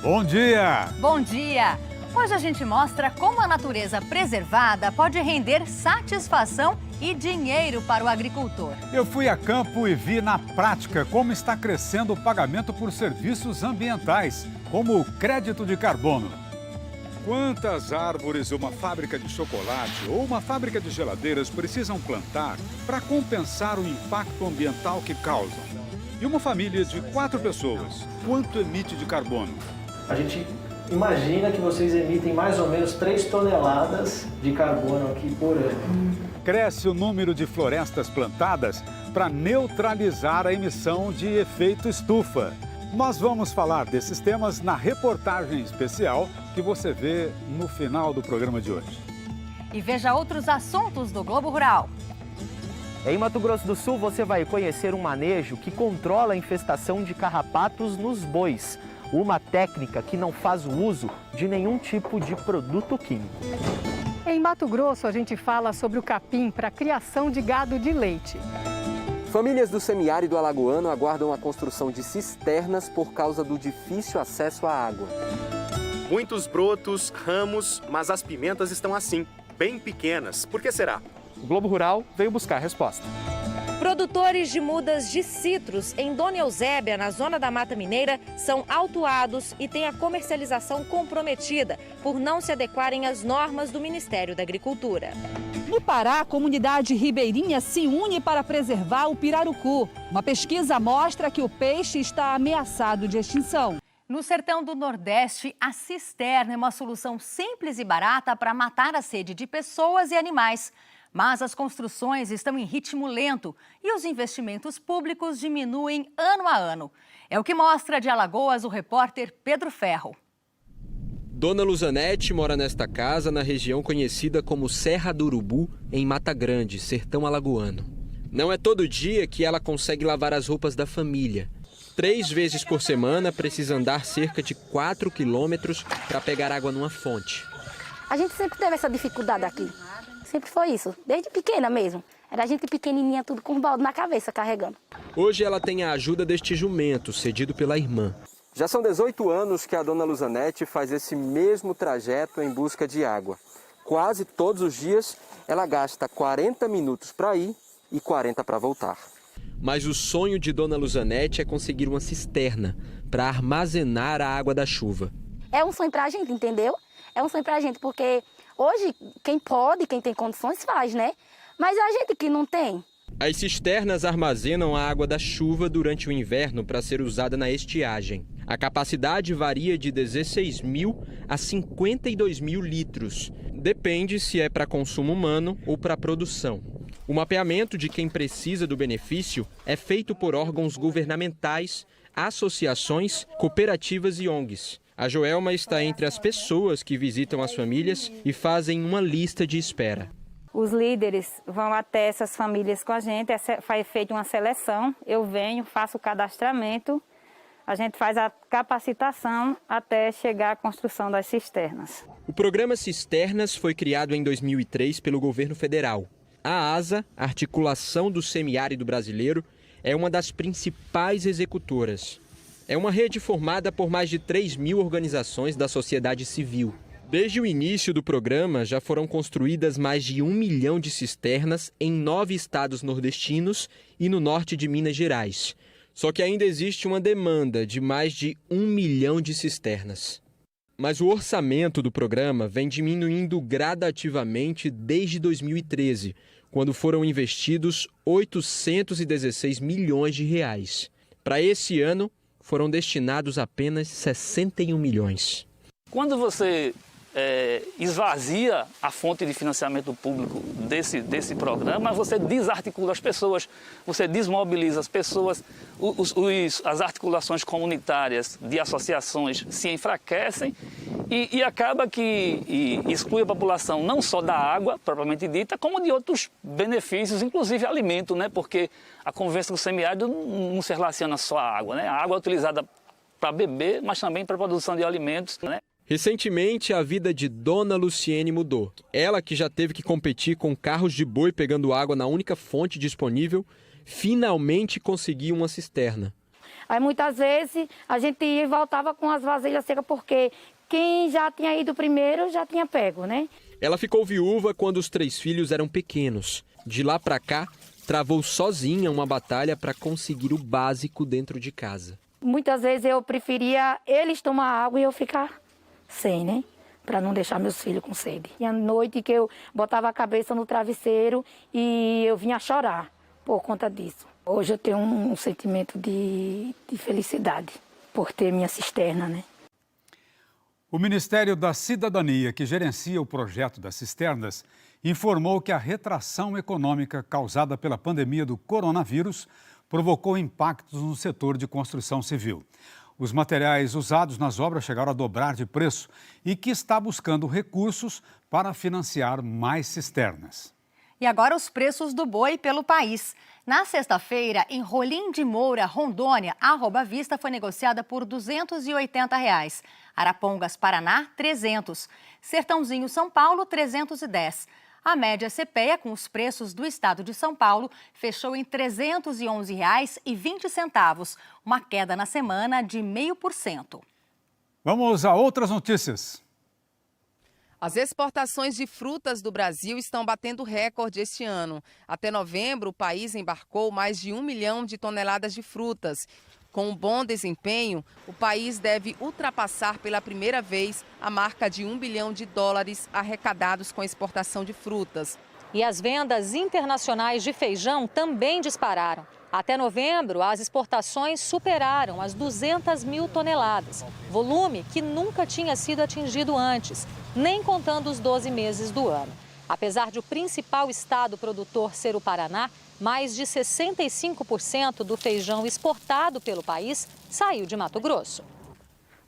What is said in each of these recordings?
Bom dia! Bom dia! Hoje a gente mostra como a natureza preservada pode render satisfação e dinheiro para o agricultor. Eu fui a campo e vi na prática como está crescendo o pagamento por serviços ambientais, como o crédito de carbono. Quantas árvores uma fábrica de chocolate ou uma fábrica de geladeiras precisam plantar para compensar o impacto ambiental que causam? E uma família de 4 pessoas, quanto emite de carbono? A gente imagina que vocês emitem mais ou menos 3 toneladas de carbono aqui por ano. Cresce o número de florestas plantadas para neutralizar a emissão de efeito estufa. Nós vamos falar desses temas na reportagem especial que você vê no final do programa de hoje. E veja outros assuntos do Globo Rural. Em Mato Grosso do Sul, você vai conhecer um manejo que controla a infestação de carrapatos nos bois. Uma técnica que não faz o uso de nenhum tipo de produto químico. Em Mato Grosso, a gente fala sobre o capim para a criação de gado de leite. Famílias do semiárido alagoano aguardam a construção de cisternas por causa do difícil acesso à água. Muitos brotos, ramos, mas as pimentas estão assim, bem pequenas. Por que será? O Globo Rural veio buscar a resposta. Produtores de mudas de citros em Dona Eusébia, na zona da Mata Mineira, são autuados e têm a comercialização comprometida por não se adequarem às normas do Ministério da Agricultura. No Pará, a comunidade ribeirinha se une para preservar o pirarucu. Uma pesquisa mostra que o peixe está ameaçado de extinção. No sertão do Nordeste, a cisterna é uma solução simples e barata para matar a sede de pessoas e animais. Mas as construções estão em ritmo lento e os investimentos públicos diminuem ano a ano. É o que mostra de Alagoas o repórter Pedro Ferro. Dona Luzanete mora nesta casa na região conhecida como Serra do Urubu, em Mata Grande, sertão alagoano. Não é todo dia que ela consegue lavar as roupas da família. 3 vezes por semana precisa andar cerca de 4 quilômetros para pegar água numa fonte. A gente sempre teve essa dificuldade aqui. Sempre foi isso, desde pequena mesmo. Era a gente pequenininha, tudo com um balde na cabeça, carregando. Hoje ela tem a ajuda deste jumento, cedido pela irmã. Já são 18 anos que a dona Luzanete faz esse mesmo trajeto em busca de água. Quase todos os dias ela gasta 40 minutos para ir e 40 para voltar. Mas o sonho de dona Luzanete é conseguir uma cisterna para armazenar a água da chuva. É um sonho pra gente, entendeu? É um sonho pra gente, porque hoje quem pode, quem tem condições faz, né? Mas a gente que não tem. As cisternas armazenam a água da chuva durante o inverno para ser usada na estiagem. A capacidade varia de 16 mil a 52 mil litros. Depende se é para consumo humano ou para produção. O mapeamento de quem precisa do benefício é feito por órgãos governamentais, associações, cooperativas e ONGs. A Joelma está entre as pessoas que visitam as famílias e fazem uma lista de espera. Os líderes vão até essas famílias com a gente, foi feita uma seleção, eu venho, faço o cadastramento, a gente faz a capacitação até chegar à construção das cisternas. O programa Cisternas foi criado em 2003 pelo governo federal. A ASA, Articulação do Semiárido Brasileiro, é uma das principais executoras. É uma rede formada por mais de 3 mil organizações da sociedade civil. Desde o início do programa, já foram construídas mais de 1 milhão de cisternas em 9 estados nordestinos e no norte de Minas Gerais. Só que ainda existe uma demanda de mais de 1 milhão de cisternas. Mas o orçamento do programa vem diminuindo gradativamente desde 2013, quando foram investidos 816 milhões de reais. Para esse ano, foram destinados apenas 61 milhões. Quando você esvazia a fonte de financiamento público desse programa, você desarticula as pessoas, você desmobiliza as pessoas, as articulações comunitárias de associações se enfraquecem e acaba que exclui a população não só da água, propriamente dita, como de outros benefícios, inclusive alimento, né? Porque a convivência com o semiárido não se relaciona só à água, né? A água é utilizada para beber, mas também para a produção de alimentos, né? Recentemente, a vida de Dona Luciene mudou. Ela, que já teve que competir com carros de boi pegando água na única fonte disponível, finalmente conseguiu uma cisterna. Aí muitas vezes a gente ia e voltava com as vasilhas secas, porque quem já tinha ido primeiro já tinha pego, né? Ela ficou viúva quando os 3 filhos eram pequenos. De lá para cá, travou sozinha uma batalha para conseguir o básico dentro de casa. Muitas vezes eu preferia eles tomar água e eu ficar sem, né? Para não deixar meus filhos com sede. E à noite que eu botava a cabeça no travesseiro e eu vinha chorar por conta disso. Hoje eu tenho um sentimento de felicidade por ter minha cisterna, né? O Ministério da Cidadania, que gerencia o projeto das cisternas, informou que a retração econômica causada pela pandemia do coronavírus provocou impactos no setor de construção civil. Os materiais usados nas obras chegaram a dobrar de preço e que está buscando recursos para financiar mais cisternas. E agora os preços do boi pelo país. Na sexta-feira, em Rolim de Moura, Rondônia, a arroba à vista foi negociada por R$ 280. Arapongas, Paraná, R$ 300. Sertãozinho, São Paulo, R$ 310. A média CPEA, com os preços do estado de São Paulo, fechou em R$ 311,20, uma queda na semana de 0,5%. Vamos a outras notícias. As exportações de frutas do Brasil estão batendo recorde este ano. Até novembro, o país embarcou mais de 1 milhão de toneladas de frutas. Com um bom desempenho, o país deve ultrapassar pela primeira vez a marca de US$ 1 bilhão arrecadados com a exportação de frutas. E as vendas internacionais de feijão também dispararam. Até novembro, as exportações superaram as 200 mil toneladas, volume que nunca tinha sido atingido antes, nem contando os 12 meses do ano. Apesar de o principal estado produtor ser o Paraná, mais de 65% do feijão exportado pelo país saiu de Mato Grosso.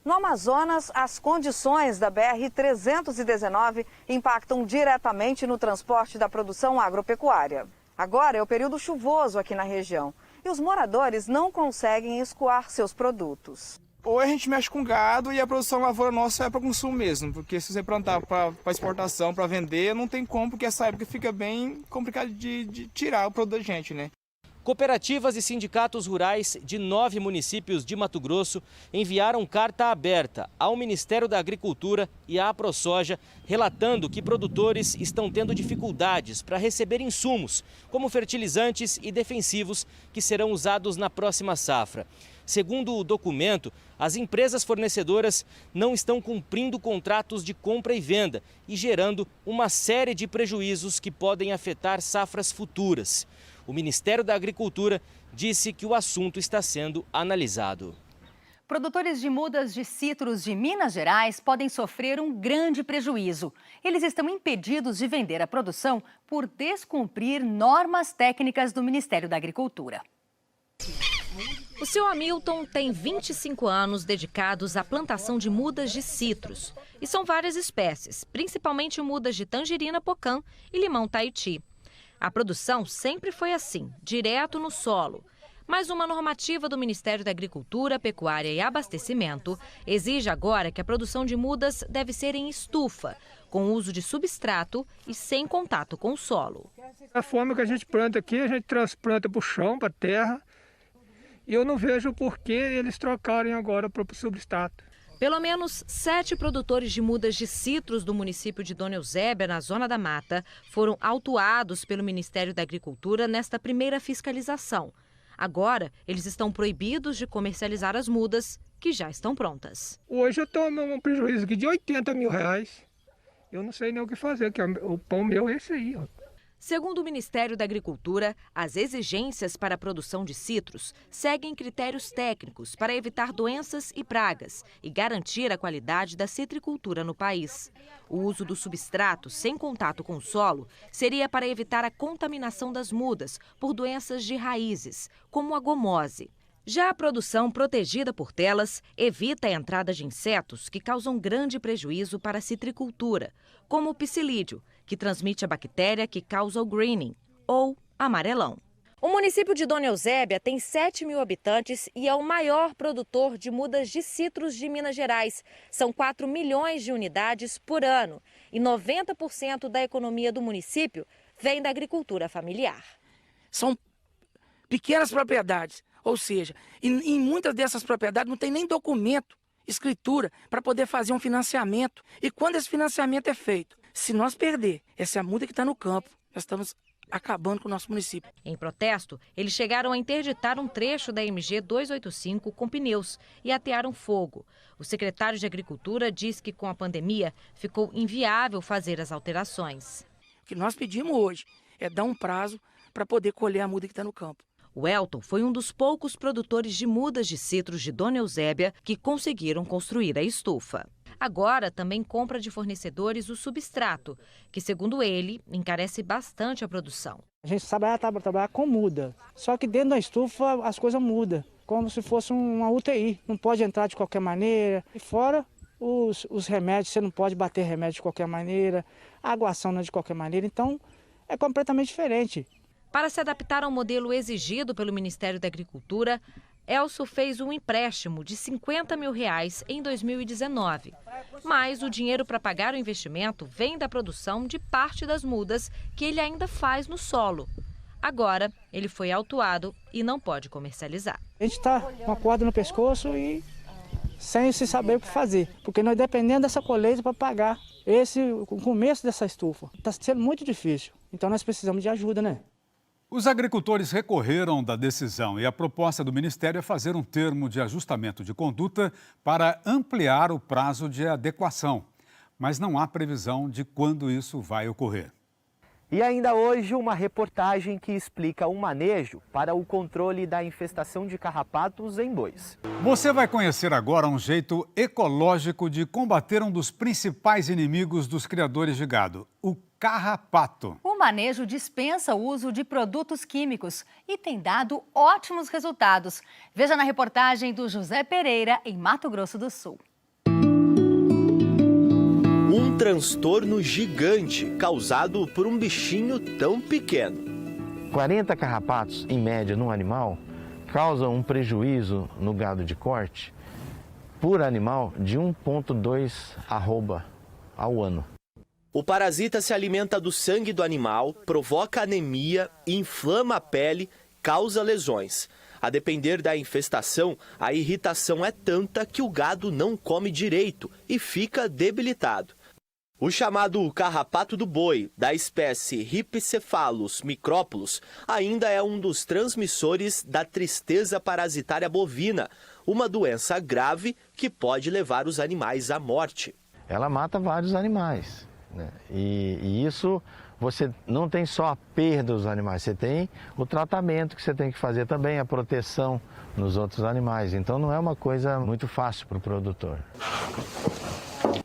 No Amazonas, as condições da BR-319 impactam diretamente no transporte da produção agropecuária. Agora é o período chuvoso aqui na região e os moradores não conseguem escoar seus produtos. Ou a gente mexe com gado e a produção lavoura nossa é para consumo mesmo, porque se você plantar para exportação, para vender, não tem como, porque essa época fica bem complicado de tirar o produto da gente, né? Cooperativas e sindicatos rurais de 9 municípios de Mato Grosso enviaram carta aberta ao Ministério da Agricultura e à AproSoja, relatando que produtores estão tendo dificuldades para receber insumos, como fertilizantes e defensivos, que serão usados na próxima safra. Segundo o documento, as empresas fornecedoras não estão cumprindo contratos de compra e venda e gerando uma série de prejuízos que podem afetar safras futuras. O Ministério da Agricultura disse que o assunto está sendo analisado. Produtores de mudas de citros de Minas Gerais podem sofrer um grande prejuízo. Eles estão impedidos de vender a produção por descumprir normas técnicas do Ministério da Agricultura. O seu Hamilton tem 25 anos dedicados à plantação de mudas de citros. E são várias espécies, principalmente mudas de tangerina pocã e limão Tahiti. A produção sempre foi assim, direto no solo. Mas uma normativa do Ministério da Agricultura, Pecuária e Abastecimento exige agora que a produção de mudas deve ser em estufa, com uso de substrato e sem contato com o solo. A forma que a gente planta aqui, a gente transplanta para o chão, para a terra. E eu não vejo por que eles trocarem agora para o substrato. Pelo menos 7 produtores de mudas de citros do município de Dona Eusébia, na Zona da Mata, foram autuados pelo Ministério da Agricultura nesta primeira fiscalização. Agora, eles estão proibidos de comercializar as mudas, que já estão prontas. Hoje eu tomo um prejuízo aqui de R$80 mil. Eu não sei nem o que fazer, que o pão meu é esse aí, ó. Segundo o Ministério da Agricultura, as exigências para a produção de citros seguem critérios técnicos para evitar doenças e pragas e garantir a qualidade da citricultura no país. O uso do substrato sem contato com o solo seria para evitar a contaminação das mudas por doenças de raízes, como a gomose. Já a produção protegida por telas evita a entrada de insetos que causam grande prejuízo para a citricultura, como o psilídeo, que transmite a bactéria que causa o greening, ou amarelão. O município de Dona Eusébia tem 7 mil habitantes e é o maior produtor de mudas de citros de Minas Gerais. São 4 milhões de unidades por ano e 90% da economia do município vem da agricultura familiar. São pequenas propriedades, Ou seja, em muitas dessas propriedades não tem nem documento, escritura, para poder fazer um financiamento. E quando esse financiamento é feito, se nós perder essa multa que está no campo, nós estamos acabando com o nosso município. Em protesto, eles chegaram a interditar um trecho da MG 285 com pneus e atearam fogo. O secretário de Agricultura diz que com a pandemia ficou inviável fazer as alterações. O que nós pedimos hoje é dar um prazo para poder colher a muda que está no campo. O Elton foi um dos poucos produtores de mudas de citros de Dona Eusébia que conseguiram construir a estufa. Agora também compra de fornecedores o substrato, que, segundo ele, encarece bastante a produção. A gente sabe trabalhar com muda, só que dentro da estufa as coisas mudam, como se fosse uma UTI. Não pode entrar de qualquer maneira. E fora os remédios, você não pode bater remédio de qualquer maneira, a aguação não é de qualquer maneira, então é completamente diferente. Para se adaptar ao modelo exigido pelo Ministério da Agricultura, Elcio fez um empréstimo de R$50 mil em 2019. Mas o dinheiro para pagar o investimento vem da produção de parte das mudas que ele ainda faz no solo. Agora, ele foi autuado e não pode comercializar. A gente está com a corda no pescoço e sem se saber o que fazer, porque nós dependemos dessa colheita para pagar o começo dessa estufa. Está sendo muito difícil, então nós precisamos de ajuda, né? Os agricultores recorreram da decisão e a proposta do Ministério é fazer um termo de ajustamento de conduta para ampliar o prazo de adequação. Mas não há previsão de quando isso vai ocorrer. E ainda hoje, uma reportagem que explica o manejo para o controle da infestação de carrapatos em bois. Você vai conhecer agora um jeito ecológico de combater um dos principais inimigos dos criadores de gado, o carrapato. O manejo dispensa o uso de produtos químicos e tem dado ótimos resultados. Veja na reportagem do José Pereira, em Mato Grosso do Sul. Um transtorno gigante causado por um bichinho tão pequeno. 40 carrapatos, em média, num animal, causam um prejuízo no gado de corte por animal de 1,2 arroba ao ano. O parasita se alimenta do sangue do animal, provoca anemia, inflama a pele, causa lesões. A depender da infestação, a irritação é tanta que o gado não come direito e fica debilitado. O chamado carrapato do boi, da espécie Rhipicephalus micrópolis, ainda é um dos transmissores da tristeza parasitária bovina, uma doença grave que pode levar os animais à morte. Ela mata vários animais, né? E isso você não tem só a perda dos animais, você tem o tratamento que você tem que fazer também, a proteção nos outros animais. Então não é uma coisa muito fácil para o produtor.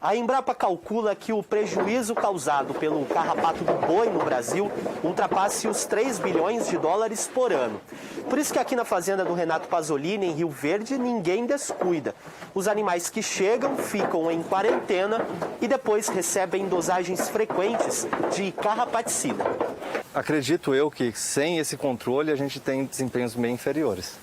A Embrapa calcula que o prejuízo causado pelo carrapato do boi no Brasil ultrapasse os 3 bilhões de dólares por ano. Por isso que aqui na fazenda do Renato Pasolini, em Rio Verde, ninguém descuida. Os animais que chegam ficam em quarentena e depois recebem dosagens frequentes de carrapaticida. Acredito eu que sem esse controle a gente tem desempenhos bem inferiores.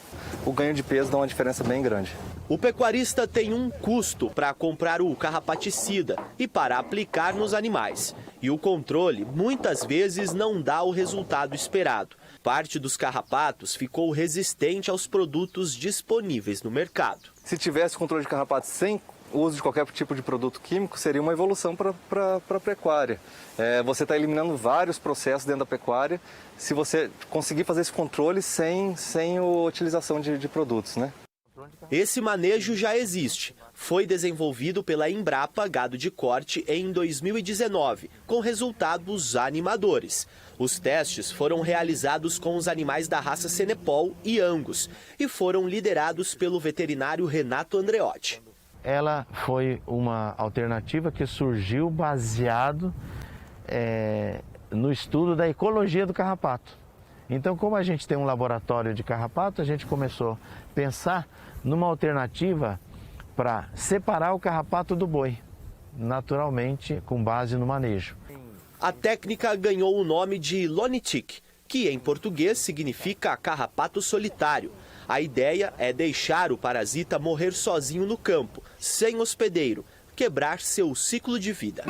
O ganho de peso dá uma diferença bem grande. O pecuarista tem um custo para comprar o carrapaticida e para aplicar nos animais. E o controle muitas vezes não dá o resultado esperado. Parte dos carrapatos ficou resistente aos produtos disponíveis no mercado. Se tivesse controle de carrapatos sem o uso de qualquer tipo de produto químico, seria uma evolução para a pecuária. Você está eliminando vários processos dentro da pecuária se você conseguir fazer esse controle sem a utilização de produtos, né? Esse manejo já existe. Foi desenvolvido pela Embrapa Gado de Corte em 2019, com resultados animadores. Os testes foram realizados com os animais da raça Senepol e Angus e foram liderados pelo veterinário Renato Andreotti. Ela foi uma alternativa que surgiu baseado no estudo da ecologia do carrapato. Então, como a gente tem um laboratório de carrapato, a gente começou a pensar numa alternativa para separar o carrapato do boi, naturalmente com base no manejo. A técnica ganhou o nome de Lonitic, que em português significa carrapato solitário. A ideia é deixar o parasita morrer sozinho no campo, sem hospedeiro, quebrar seu ciclo de vida.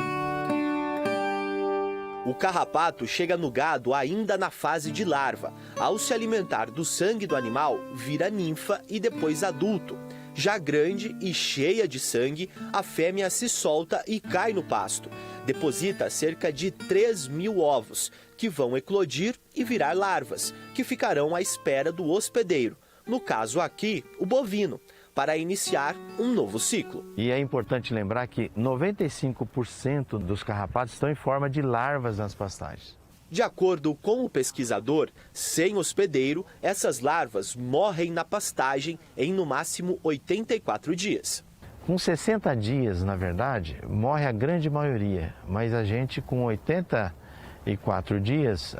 O carrapato chega no gado ainda na fase de larva. Ao se alimentar do sangue do animal, vira ninfa e depois adulto. Já grande e cheia de sangue, a fêmea se solta e cai no pasto. Deposita cerca de 3.000 ovos, que vão eclodir e virar larvas, que ficarão à espera do hospedeiro. No caso aqui, o bovino, para iniciar um novo ciclo. E é importante lembrar que 95% dos carrapatos estão em forma de larvas nas pastagens. De acordo com o pesquisador, sem hospedeiro, essas larvas morrem na pastagem em no máximo 84 dias. Com 60 dias, na verdade, morre a grande maioria, mas a gente com 84 dias,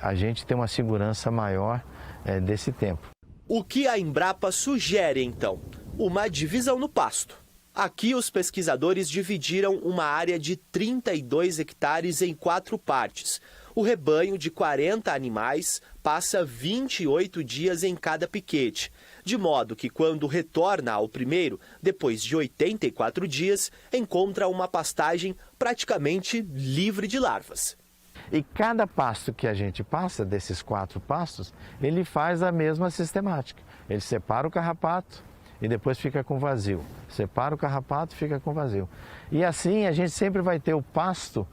a gente tem uma segurança maior desse tempo. O que a Embrapa sugere, então? Uma divisão no pasto. Aqui, os pesquisadores dividiram uma área de 32 hectares em 4 partes. O rebanho de 40 animais passa 28 dias em cada piquete, de modo que quando retorna ao primeiro, depois de 84 dias, encontra uma pastagem praticamente livre de larvas. E cada pasto que a gente passa, desses 4 pastos, ele faz a mesma sistemática. Ele separa o carrapato e depois fica com vazio. Separa o carrapato e fica com vazio. E assim a gente sempre vai ter o pasto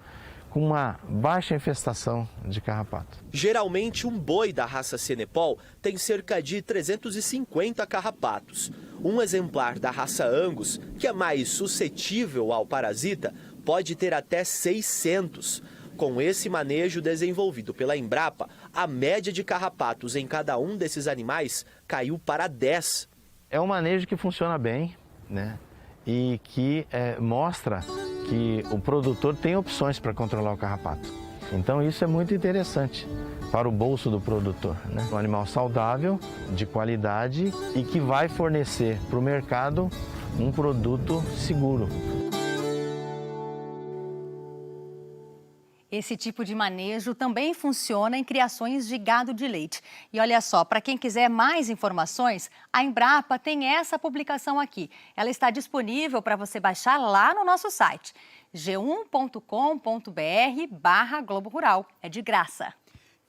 com uma baixa infestação de carrapato. Geralmente, um boi da raça Senepol tem cerca de 350 carrapatos. Um exemplar da raça Angus, que é mais suscetível ao parasita, pode ter até 600. Com esse manejo desenvolvido pela Embrapa, a média de carrapatos em cada um desses animais caiu para 10. É um manejo que funciona bem, né? E que mostra que o produtor tem opções para controlar o carrapato. Então isso é muito interessante para o bolso do produtor, né? Um animal saudável, de qualidade e que vai fornecer para o mercado um produto seguro. Esse tipo de manejo também funciona em criações de gado de leite. E olha só, para quem quiser mais informações, a Embrapa tem essa publicação aqui. Ela está disponível para você baixar lá no nosso site, g1.com.br/Globo Rural. É de graça.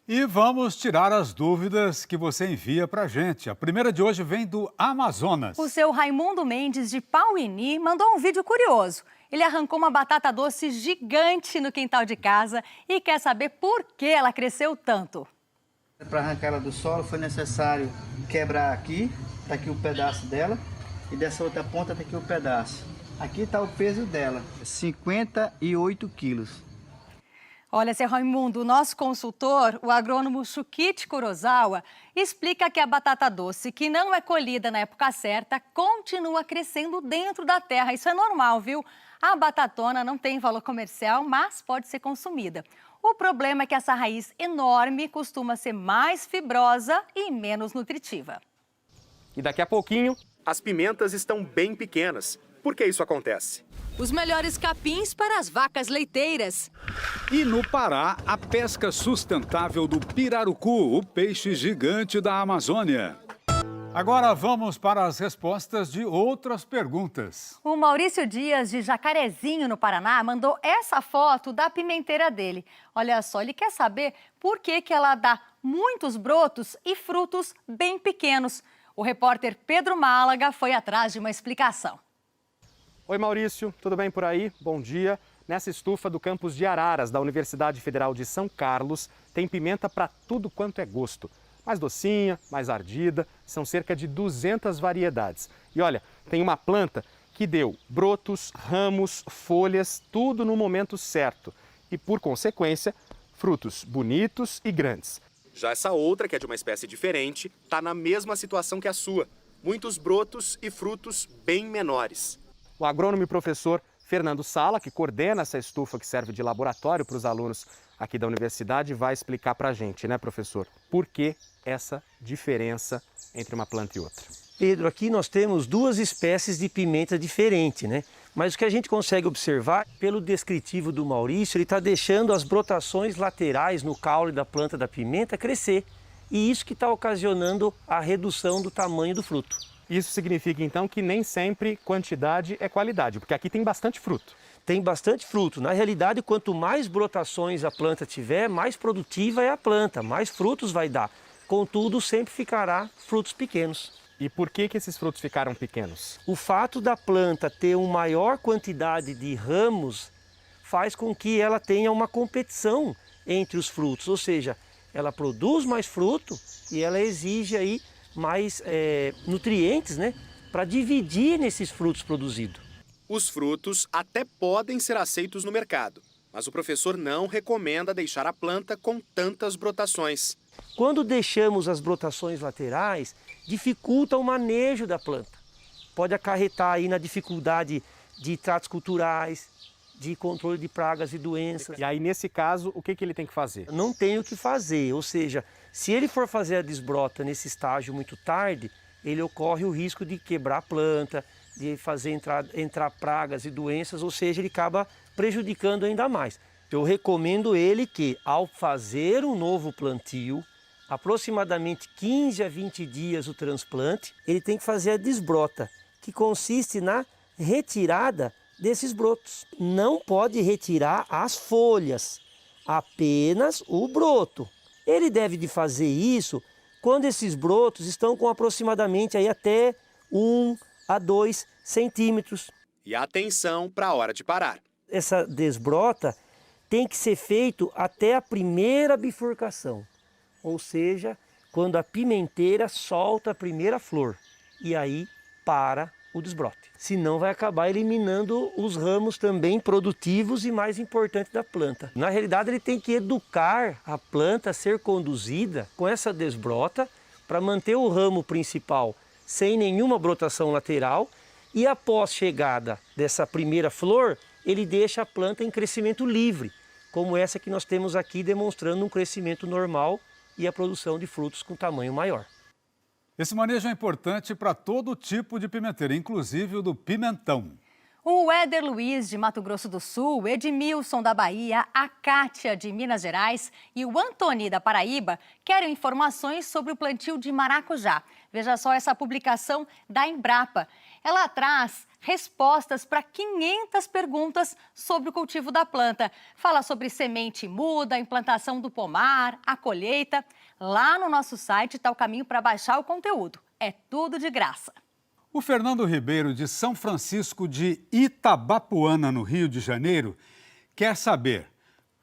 E vamos tirar as dúvidas que você envia para a gente. A primeira de hoje vem do Amazonas. O seu Raimundo Mendes, de Pauini, mandou um vídeo curioso. Ele arrancou uma batata doce gigante no quintal de casa e quer saber por que ela cresceu tanto. Para arrancar ela do solo foi necessário quebrar aqui, tá aqui o pedaço dela, e dessa outra ponta tá aqui o pedaço. Aqui está o peso dela, 58 quilos. Olha, seu Raimundo, o nosso consultor, o agrônomo Shukichi Kurosawa, explica que a batata doce, que não é colhida na época certa, continua crescendo dentro da terra. Isso é normal, viu? A batatona não tem valor comercial, mas pode ser consumida. O problema é que essa raiz enorme costuma ser mais fibrosa e menos nutritiva. E daqui a pouquinho, as pimentas estão bem pequenas. Por que isso acontece? Os melhores capins para as vacas leiteiras. E no Pará, a pesca sustentável do pirarucu, o peixe gigante da Amazônia. Agora vamos para as respostas de outras perguntas. O Maurício Dias, de Jacarezinho, no Paraná, mandou essa foto da pimenteira dele. Olha só, ele quer saber por que ela dá muitos brotos e frutos bem pequenos. O repórter Pedro Málaga foi atrás de uma explicação. Oi, Maurício, tudo bem por aí? Bom dia. Nessa estufa do campus de Araras, da Universidade Federal de São Carlos, tem pimenta para tudo quanto é gosto. Mais docinha, mais ardida, são cerca de 200 variedades. E olha, tem uma planta que deu brotos, ramos, folhas, tudo no momento certo. E, por consequência, frutos bonitos e grandes. Já essa outra, que é de uma espécie diferente, está na mesma situação que a sua. Muitos brotos e frutos bem menores. O agrônomo e professor Fernando Sala, que coordena essa estufa que serve de laboratório para os alunos aqui da universidade, vai explicar para a gente, né, professor, por que essa diferença entre uma planta e outra. Pedro, aqui nós temos duas espécies de pimenta diferentes, né? Mas o que a gente consegue observar, pelo descritivo do Maurício, ele está deixando as brotações laterais no caule da planta da pimenta crescer. E isso que está ocasionando a redução do tamanho do fruto. Isso significa então que nem sempre quantidade é qualidade, porque aqui tem bastante fruto. Tem bastante fruto. Na realidade, quanto mais brotações a planta tiver, mais produtiva é a planta, mais frutos vai dar. Contudo, sempre ficará frutos pequenos. E por que esses frutos ficaram pequenos? O fato da planta ter uma maior quantidade de ramos faz com que ela tenha uma competição entre os frutos, ou seja, ela produz mais fruto e ela exige aí mais nutrientes, né, para dividir nesses frutos produzidos. Os frutos até podem ser aceitos no mercado, mas o professor não recomenda deixar a planta com tantas brotações. Quando deixamos as brotações laterais, dificulta o manejo da planta. Pode acarretar aí na dificuldade de tratos culturais, de controle de pragas e doenças. E aí, nesse caso, o que ele tem que fazer? Não tem o que fazer, ou seja, se ele for fazer a desbrota nesse estágio muito tarde, ele ocorre o risco de quebrar a planta, de fazer entrar pragas e doenças, ou seja, ele acaba prejudicando ainda mais. Eu recomendo ele que, ao fazer um novo plantio, aproximadamente 15 a 20 dias o transplante, ele tem que fazer a desbrota, que consiste na retirada desses brotos. Não pode retirar as folhas, apenas o broto. Ele deve de fazer isso quando esses brotos estão com aproximadamente aí até 1 a 2 centímetros. E atenção para a hora de parar. Essa desbrota tem que ser feito até a primeira bifurcação, ou seja, quando a pimenteira solta a primeira flor, e aí para o desbrote. Senão vai acabar eliminando os ramos também produtivos e mais importantes da planta. Na realidade, ele tem que educar a planta a ser conduzida com essa desbrota para manter o ramo principal sem nenhuma brotação lateral, e após chegada dessa primeira flor, ele deixa a planta em crescimento livre, como essa que nós temos aqui, demonstrando um crescimento normal e a produção de frutos com tamanho maior. Esse manejo é importante para todo tipo de pimenteira, inclusive o do pimentão. O Éder Luiz, de Mato Grosso do Sul, Edmilson, da Bahia, a Kátia, de Minas Gerais e o Antoni, da Paraíba, querem informações sobre o plantio de maracujá. Veja só essa publicação da Embrapa. Ela traz respostas para 500 perguntas sobre o cultivo da planta. Fala sobre semente muda, implantação do pomar, a colheita. Lá no nosso site está o caminho para baixar o conteúdo. É tudo de graça. O Fernando Ribeiro, de São Francisco de Itabapuana, no Rio de Janeiro, quer saber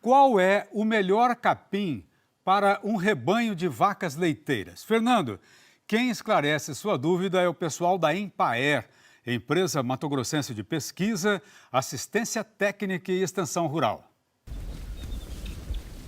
qual é o melhor capim para um rebanho de vacas leiteiras. Fernando, quem esclarece sua dúvida é o pessoal da Empaer, empresa mato-grossense de pesquisa, assistência técnica e extensão rural.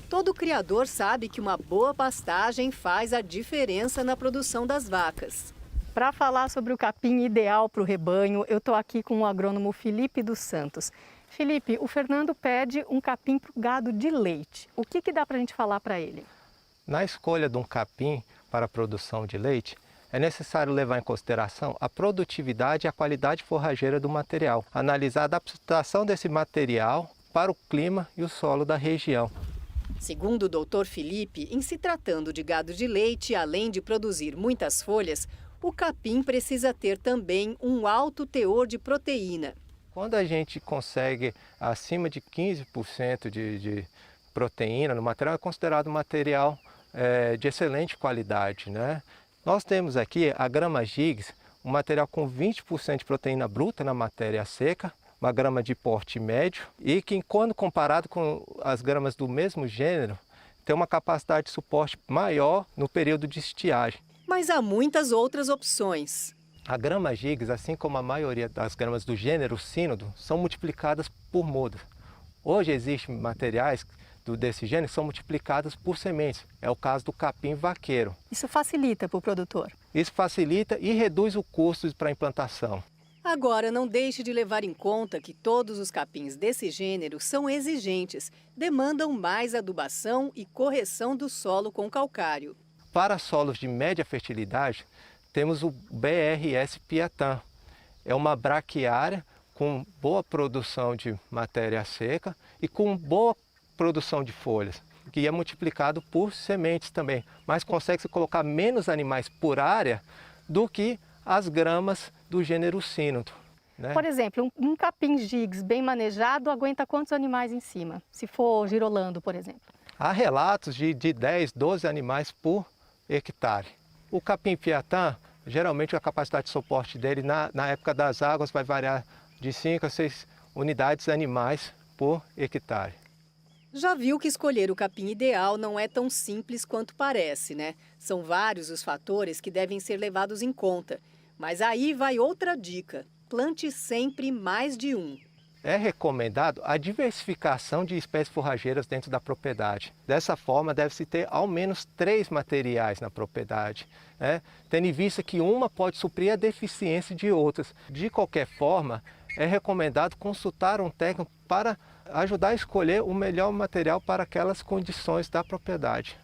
Todo criador sabe que uma boa pastagem faz a diferença na produção das vacas. Para falar sobre o capim ideal para o rebanho, eu estou aqui com o agrônomo Felipe dos Santos. Felipe, o Fernando pede um capim para o gado de leite. O que dá para a gente falar para ele? Na escolha de um capim para a produção de leite, é necessário levar em consideração a produtividade e a qualidade forrageira do material, analisar a adaptação desse material para o clima e o solo da região. Segundo o Dr. Felipe, em se tratando de gado de leite, além de produzir muitas folhas, o capim precisa ter também um alto teor de proteína. Quando a gente consegue acima de 15% de proteína no material, é considerado material de excelente qualidade, né? Nós temos aqui a grama Gigs, um material com 20% de proteína bruta na matéria seca, uma grama de porte médio e que, quando comparado com as gramas do mesmo gênero, tem uma capacidade de suporte maior no período de estiagem. Mas há muitas outras opções. A grama Gigs, assim como a maioria das gramas do gênero sínodo, são multiplicadas por mudas. Hoje existem materiais desse gênero que são multiplicadas por sementes. É o caso do capim vaqueiro. Isso facilita para o produtor? Isso facilita e reduz o custo para a implantação. Agora, não deixe de levar em conta que todos os capins desse gênero são exigentes, demandam mais adubação e correção do solo com calcário. Para solos de média fertilidade, temos o BRS Piatã. É uma braquiária com boa produção de matéria seca e com boa produção de folhas, que é multiplicado por sementes também, mas consegue-se colocar menos animais por área do que as gramas do gênero Cynodon. Né? Por exemplo, um capim gigs bem manejado aguenta quantos animais em cima? Se for girolando, por exemplo. Há relatos de 10, 12 animais por hectare. O capim-piatã, geralmente a capacidade de suporte dele na época das águas vai variar de 5 a 6 unidades animais por hectare. Já viu que escolher o capim ideal não é tão simples quanto parece, né? São vários os fatores que devem ser levados em conta. Mas aí vai outra dica: plante sempre mais de um. É recomendado a diversificação de espécies forrageiras dentro da propriedade. Dessa forma, deve-se ter ao menos 3 materiais na propriedade, né? Tendo em vista que uma pode suprir a deficiência de outras. De qualquer forma, é recomendado consultar um técnico para ajudar a escolher o melhor material para aquelas condições da propriedade.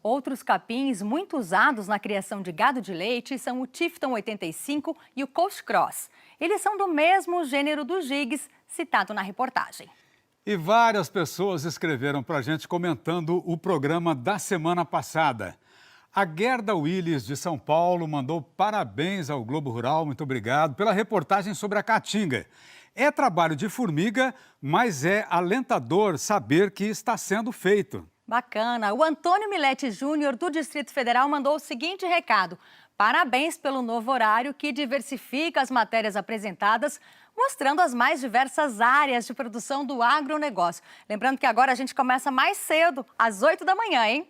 Outros capins muito usados na criação de gado de leite são o Tifton 85 e o Coast Cross. Eles são do mesmo gênero dos gigs, citado na reportagem. E várias pessoas escreveram para a gente comentando o programa da semana passada. A Gerda Willis, de São Paulo, mandou parabéns ao Globo Rural, muito obrigado, pela reportagem sobre a caatinga. É trabalho de formiga, mas é alentador saber que está sendo feito. Bacana. O Antônio Milete Júnior, do Distrito Federal, mandou o seguinte recado: parabéns pelo novo horário que diversifica as matérias apresentadas, mostrando as mais diversas áreas de produção do agronegócio. Lembrando que agora a gente começa mais cedo, às 8 da manhã, hein?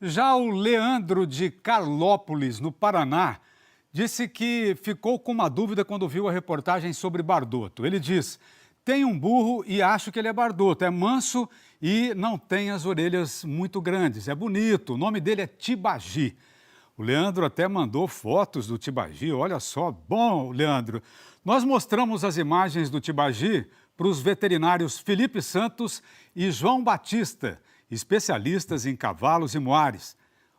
Já o Leandro de Carlópolis, no Paraná, disse que ficou com uma dúvida quando viu a reportagem sobre Bardoto. Ele diz: tenho um burro e acho que ele é Bardoto, é manso e não tem as orelhas muito grandes, é bonito, o nome dele é Tibagi. O Leandro até mandou fotos do Tibagi, olha só. Bom, Leandro, nós mostramos as imagens do Tibagi para os veterinários Felipe Santos e João Batista, especialistas em cavalos e moares.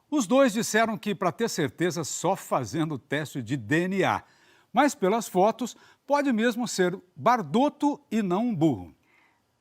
Os dois disseram que, para ter certeza, só fazendo o teste de DNA. Mas pelas fotos, pode mesmo ser Bardoto e não um burro.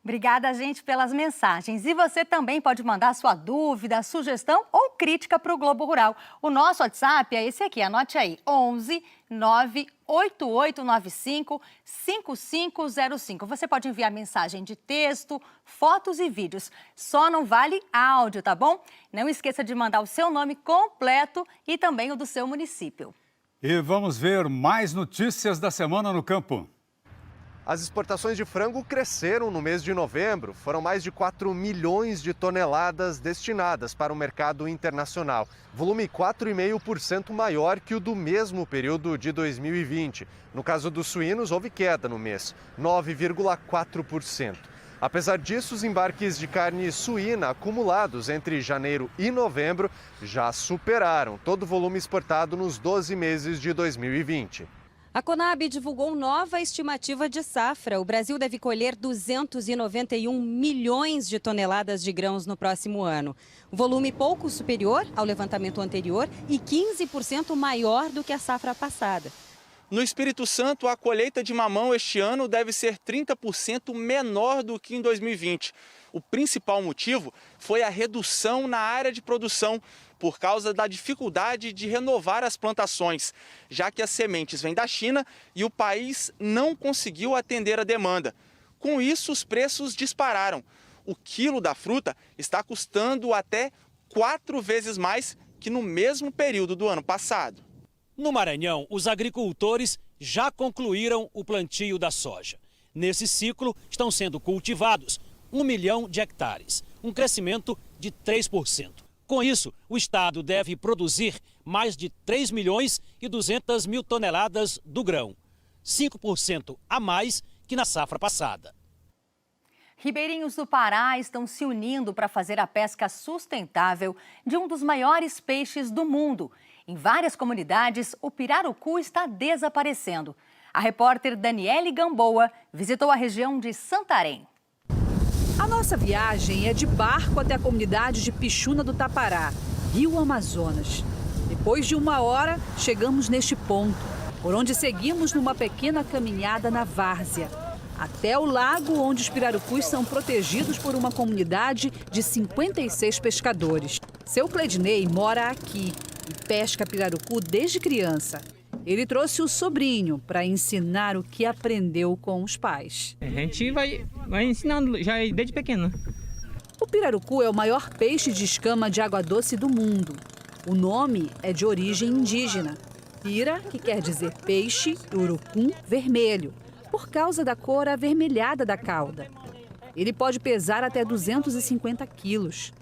Obrigada, gente, pelas mensagens. E você também pode mandar sua dúvida, sugestão ou crítica para o Globo Rural. O nosso WhatsApp é esse aqui, anote aí: 11 98895 5505. Você pode enviar mensagem de texto, fotos e vídeos. Só não vale áudio, tá bom? Não esqueça de mandar o seu nome completo e também o do seu município. E vamos ver mais notícias da semana no campo. As exportações de frango cresceram no mês de novembro. Foram mais de 4 milhões de toneladas destinadas para o mercado internacional. Volume 4,5% maior que o do mesmo período de 2020. No caso dos suínos, houve queda no mês, 9,4%. Apesar disso, os embarques de carne suína acumulados entre janeiro e novembro já superaram todo o volume exportado nos 12 meses de 2020. A Conab divulgou nova estimativa de safra. O Brasil deve colher 291 milhões de toneladas de grãos no próximo ano. Volume pouco superior ao levantamento anterior e 15% maior do que a safra passada. No Espírito Santo, a colheita de mamão este ano deve ser 30% menor do que em 2020. O principal motivo foi a redução na área de produção, por causa da dificuldade de renovar as plantações, já que as sementes vêm da China e o país não conseguiu atender a demanda. Com isso, os preços dispararam. O quilo da fruta está custando até 4 vezes mais que no mesmo período do ano passado. No Maranhão, os agricultores já concluíram o plantio da soja. Nesse ciclo, estão sendo cultivados 1 milhão de hectares, um crescimento de 3%. Com isso, o estado deve produzir mais de 3 milhões e 200 mil toneladas do grão, 5% a mais que na safra passada. Ribeirinhos do Pará estão se unindo para fazer a pesca sustentável de um dos maiores peixes do mundo. Em várias comunidades, o pirarucu está desaparecendo. A repórter Daniele Gamboa visitou a região de Santarém. A nossa viagem é de barco até a comunidade de Pixuna do Tapará, Rio Amazonas. Depois de 1 hora, chegamos neste ponto, por onde seguimos numa pequena caminhada na várzea, até o lago onde os pirarucus são protegidos por uma comunidade de 56 pescadores. Seu Cledinei mora aqui e pesca pirarucu desde criança. Ele trouxe o sobrinho para ensinar o que aprendeu com os pais. A gente vai ensinando já desde pequeno. O pirarucu é o maior peixe de escama de água doce do mundo. O nome é de origem indígena. Pira, que quer dizer peixe, e urucum, vermelho, por causa da cor avermelhada da cauda. Ele pode pesar até 250 quilos.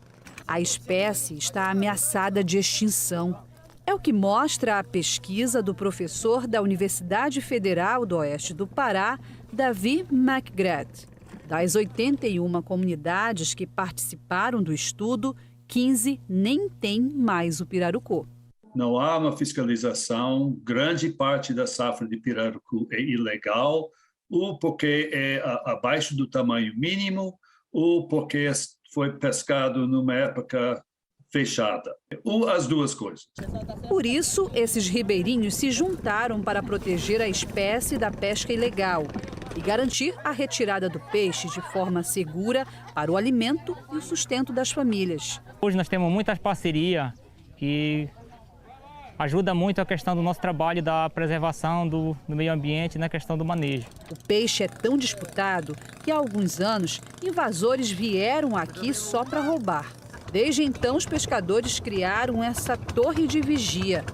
A espécie está ameaçada de extinção. É o que mostra a pesquisa do professor da Universidade Federal do Oeste do Pará, Davi McGrath. Das 81 comunidades que participaram do estudo, 15 nem têm mais o pirarucu. Não há uma fiscalização, grande parte da safra de pirarucu é ilegal, ou porque é abaixo do tamanho mínimo, ou porque foi pescado numa época fechada, ou as duas coisas. Por isso, esses ribeirinhos se juntaram para proteger a espécie da pesca ilegal e garantir a retirada do peixe de forma segura para o alimento e o sustento das famílias. Hoje nós temos muitas parcerias que ajudam muito a questão do nosso trabalho da preservação do meio ambiente na questão do manejo. O peixe é tão disputado que há alguns anos invasores vieram aqui só para roubar. Desde então, os pescadores criaram essa torre de vigia.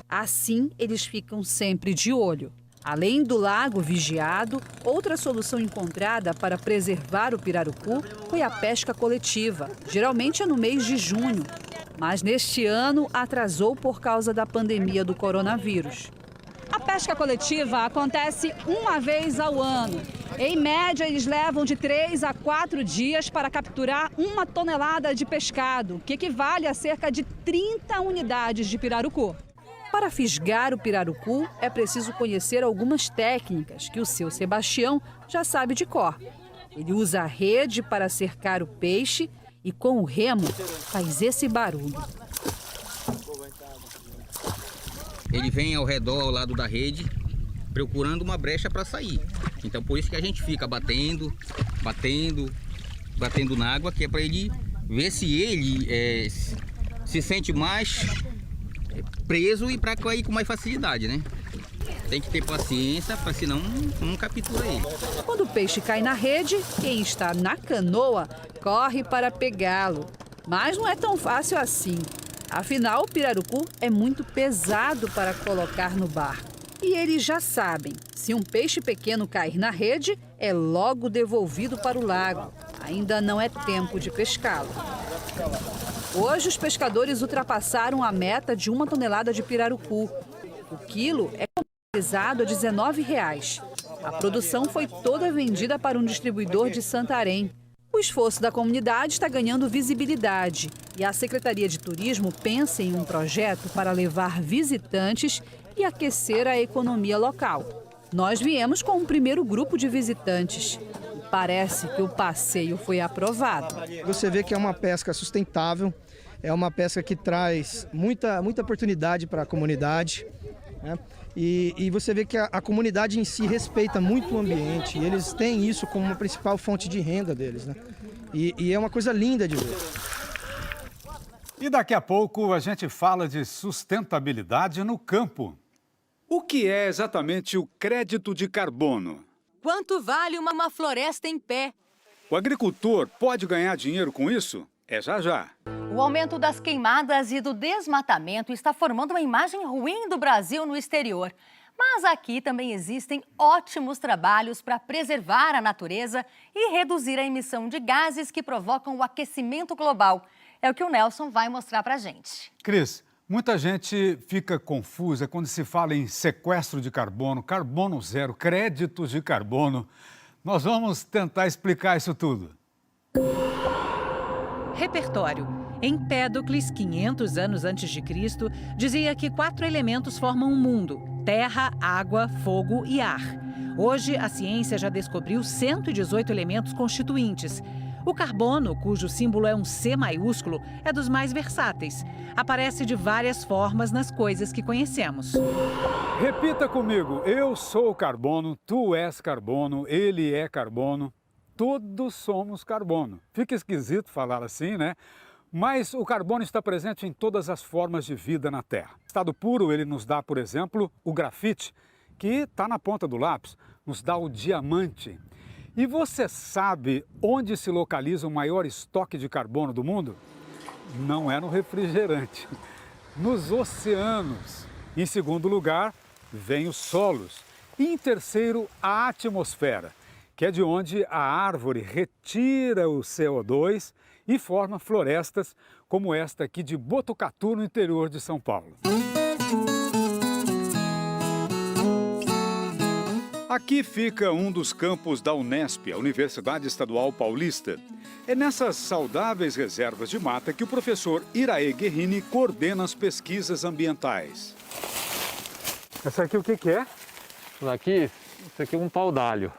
Assim, eles ficam sempre de olho. Além do lago vigiado, outra solução encontrada para preservar o pirarucu foi a pesca coletiva. Geralmente é no mês de junho, mas neste ano atrasou por causa da pandemia do coronavírus. A pesca coletiva acontece uma vez ao ano. Em média, eles levam de 3 a 4 dias para capturar 1 tonelada de pescado, que equivale a cerca de 30 unidades de pirarucu. Para fisgar o pirarucu, é preciso conhecer algumas técnicas que o seu Sebastião já sabe de cor. Ele usa a rede para cercar o peixe e, com o remo, faz esse barulho. Ele vem ao redor, ao lado da rede, procurando uma brecha para sair. Então, por isso que a gente fica batendo na água, que é para ele ver se ele se sente mais preso e para cair com mais facilidade, né? Tem que ter paciência, para senão não captura ele. Quando o peixe cai na rede, quem está na canoa corre para pegá-lo. Mas não é tão fácil assim. Afinal, o pirarucu é muito pesado para colocar no barco. E eles já sabem, se um peixe pequeno cair na rede, é logo devolvido para o lago. Ainda não é tempo de pescá-lo. Hoje, os pescadores ultrapassaram a meta de 1 tonelada de pirarucu. O quilo é comercializado a R$19. A produção foi toda vendida para um distribuidor de Santarém. O esforço da comunidade está ganhando visibilidade e a Secretaria de Turismo pensa em um projeto para levar visitantes e aquecer a economia local. Nós viemos com um primeiro grupo de visitantes e parece que o passeio foi aprovado. Você vê que é uma pesca sustentável, é uma pesca que traz muita oportunidade para a comunidade, né? E você vê que a comunidade em si respeita muito o ambiente, e eles têm isso como uma principal fonte de renda deles, né? E é uma coisa linda de ver. E daqui a pouco a gente fala de sustentabilidade no campo. O que é exatamente o crédito de carbono? Quanto vale uma floresta em pé? O agricultor pode ganhar dinheiro com isso? É já já. O aumento das queimadas e do desmatamento está formando uma imagem ruim do Brasil no exterior. Mas aqui também existem ótimos trabalhos para preservar a natureza e reduzir a emissão de gases que provocam o aquecimento global. É o que o Nelson vai mostrar para a gente. Cris, muita gente fica confusa quando se fala em sequestro de carbono, carbono zero, créditos de carbono. Nós vamos tentar explicar isso tudo. Repertório. Empédocles, 500 anos antes de Cristo, dizia que 4 elementos formam o mundo: terra, água, fogo e ar. Hoje, a ciência já descobriu 118 elementos constituintes. O carbono, cujo símbolo é um C maiúsculo, é dos mais versáteis. Aparece de várias formas nas coisas que conhecemos. Repita comigo: eu sou carbono, tu és carbono, ele é carbono. Todos somos carbono. Fica esquisito falar assim, né? Mas o carbono está presente em todas as formas de vida na Terra. Em estado puro, ele nos dá, por exemplo, o grafite, que está na ponta do lápis, nos dá o diamante. E você sabe onde se localiza o maior estoque de carbono do mundo? Não é no refrigerante, nos oceanos. Em segundo lugar, vem os solos. E em terceiro, a atmosfera, que é de onde a árvore retira o CO2 e forma florestas como esta aqui de Botucatu, no interior de São Paulo. Aqui fica um dos campos da Unesp, a Universidade Estadual Paulista. É nessas saudáveis reservas de mata que o professor Iraê Guerrini coordena as pesquisas ambientais. Essa aqui o que é? Isso aqui é um pau d'alho.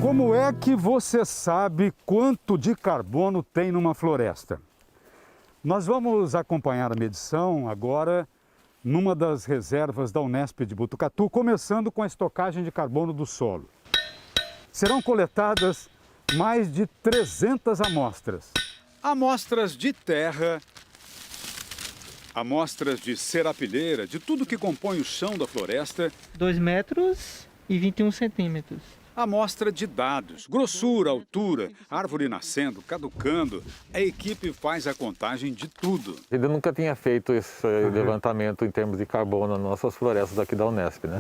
Como é que você sabe quanto de carbono tem numa floresta? Nós vamos acompanhar a medição agora numa das reservas da Unesp de Botucatu, começando com a estocagem de carbono do solo. Serão coletadas mais de 300 amostras. Amostras de terra, amostras de serapilheira, de tudo que compõe o chão da floresta. 2 metros e 21 centímetros. Amostra de dados, grossura, altura, árvore nascendo, caducando. A equipe faz a contagem de tudo. Ele nunca tinha feito esse levantamento em termos de carbono nas nossas florestas aqui da Unesp, né?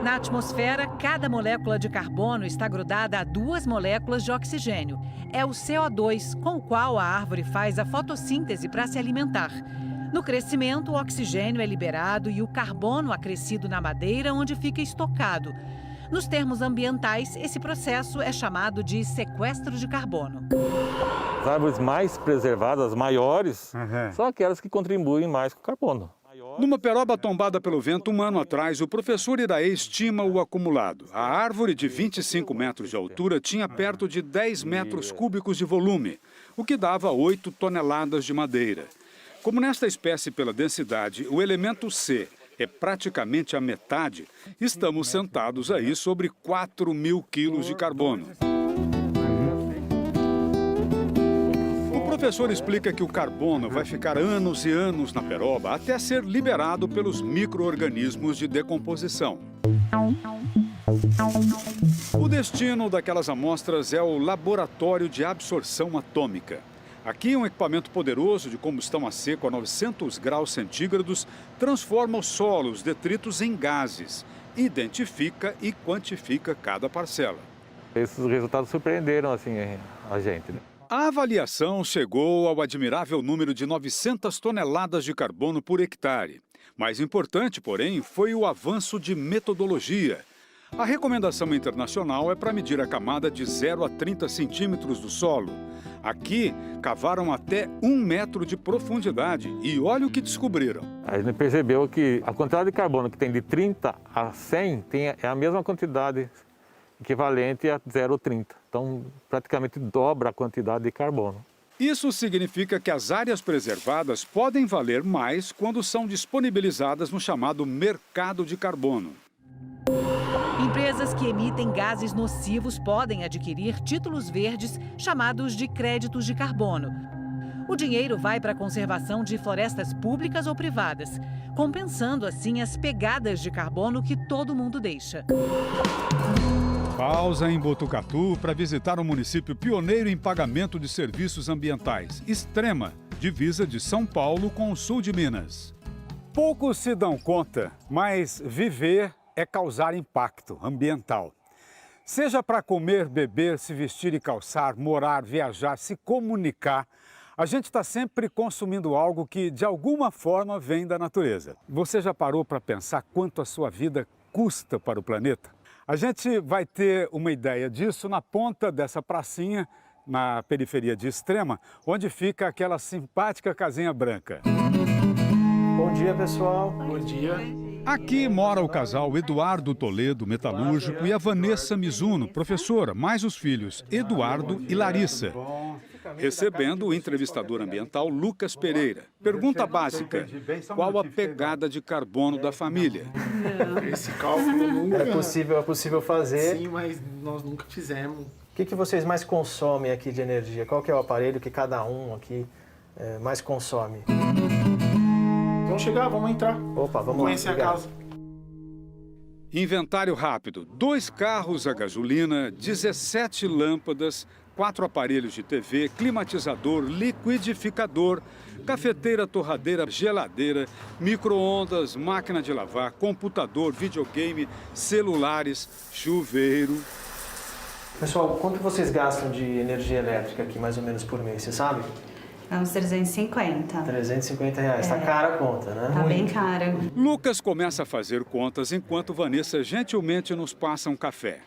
Na atmosfera, cada molécula de carbono está grudada a 2 moléculas de oxigênio. É o CO2, com o qual a árvore faz a fotossíntese para se alimentar. No crescimento, o oxigênio é liberado e o carbono acrescido na madeira, onde fica estocado. Nos termos ambientais, esse processo é chamado de sequestro de carbono. As árvores mais preservadas, maiores, são aquelas que contribuem mais com o carbono. Numa peroba tombada pelo vento um ano atrás, o professor Iraê estima o acumulado. A árvore de 25 metros de altura tinha perto de 10 metros cúbicos de volume, o que dava 8 toneladas de madeira. Como nesta espécie, pela densidade, o elemento C é praticamente a metade, estamos sentados aí sobre 4.000 quilos de carbono. O professor explica que o carbono vai ficar anos e anos na peroba até ser liberado pelos micro-organismos de decomposição. O destino daquelas amostras é o Laboratório de Absorção Atômica. Aqui, um equipamento poderoso de combustão a seco a 900 graus centígrados transforma o solo, os detritos, em gases, identifica e quantifica cada parcela. Esses resultados surpreenderam assim, a gente, né? A avaliação chegou ao admirável número de 900 toneladas de carbono por hectare. Mais importante, porém, foi o avanço de metodologia. A recomendação internacional é para medir a camada de 0 a 30 centímetros do solo. Aqui, cavaram até 1 metro de profundidade e olha o que descobriram. A gente percebeu que a quantidade de carbono que tem de 30 a 100 é a mesma quantidade equivalente a 0,30. Então, praticamente dobra a quantidade de carbono. Isso significa que as áreas preservadas podem valer mais quando são disponibilizadas no chamado mercado de carbono. Empresas que emitem gases nocivos podem adquirir títulos verdes chamados de créditos de carbono. O dinheiro vai para a conservação de florestas públicas ou privadas, compensando assim as pegadas de carbono que todo mundo deixa. Pausa em Botucatu para visitar um município pioneiro em pagamento de serviços ambientais, Extrema, divisa de São Paulo com o sul de Minas. Poucos se dão conta, mas viver é causar impacto ambiental. Seja para comer, beber, se vestir e calçar, morar, viajar, se comunicar, a gente está sempre consumindo algo que, de alguma forma, vem da natureza. Você já parou para pensar quanto a sua vida custa para o planeta? A gente vai ter uma ideia disso na ponta dessa pracinha, na periferia de Extrema, onde fica aquela simpática casinha branca. Bom dia, pessoal. Bom dia. Aqui mora o casal Eduardo Toledo, metalúrgico, e a Vanessa Mizuno, professora, mais os filhos Eduardo e Larissa. recebendo o entrevistador ambiental Lucas Pereira. Pergunta básica: qual a pegada de carbono da família? Esse cálculo nunca... É possível fazer. Sim, mas nós nunca fizemos. O que vocês mais consomem aqui de energia? Qual que é o aparelho que cada um aqui mais consome? Vamos chegar, vamos entrar. Opa, vamos lá. Conhecer a casa. Inventário rápido: 2 carros a gasolina, 17 lâmpadas, 4 aparelhos de TV, climatizador, liquidificador, cafeteira, torradeira, geladeira, micro-ondas, máquina de lavar, computador, videogame, celulares, chuveiro. Pessoal, quanto vocês gastam de energia elétrica aqui, mais ou menos, por mês? Você sabe? É uns 350. R$350. Tá cara a conta, né? Tá bem cara. Lucas começa a fazer contas enquanto Vanessa gentilmente nos passa um café.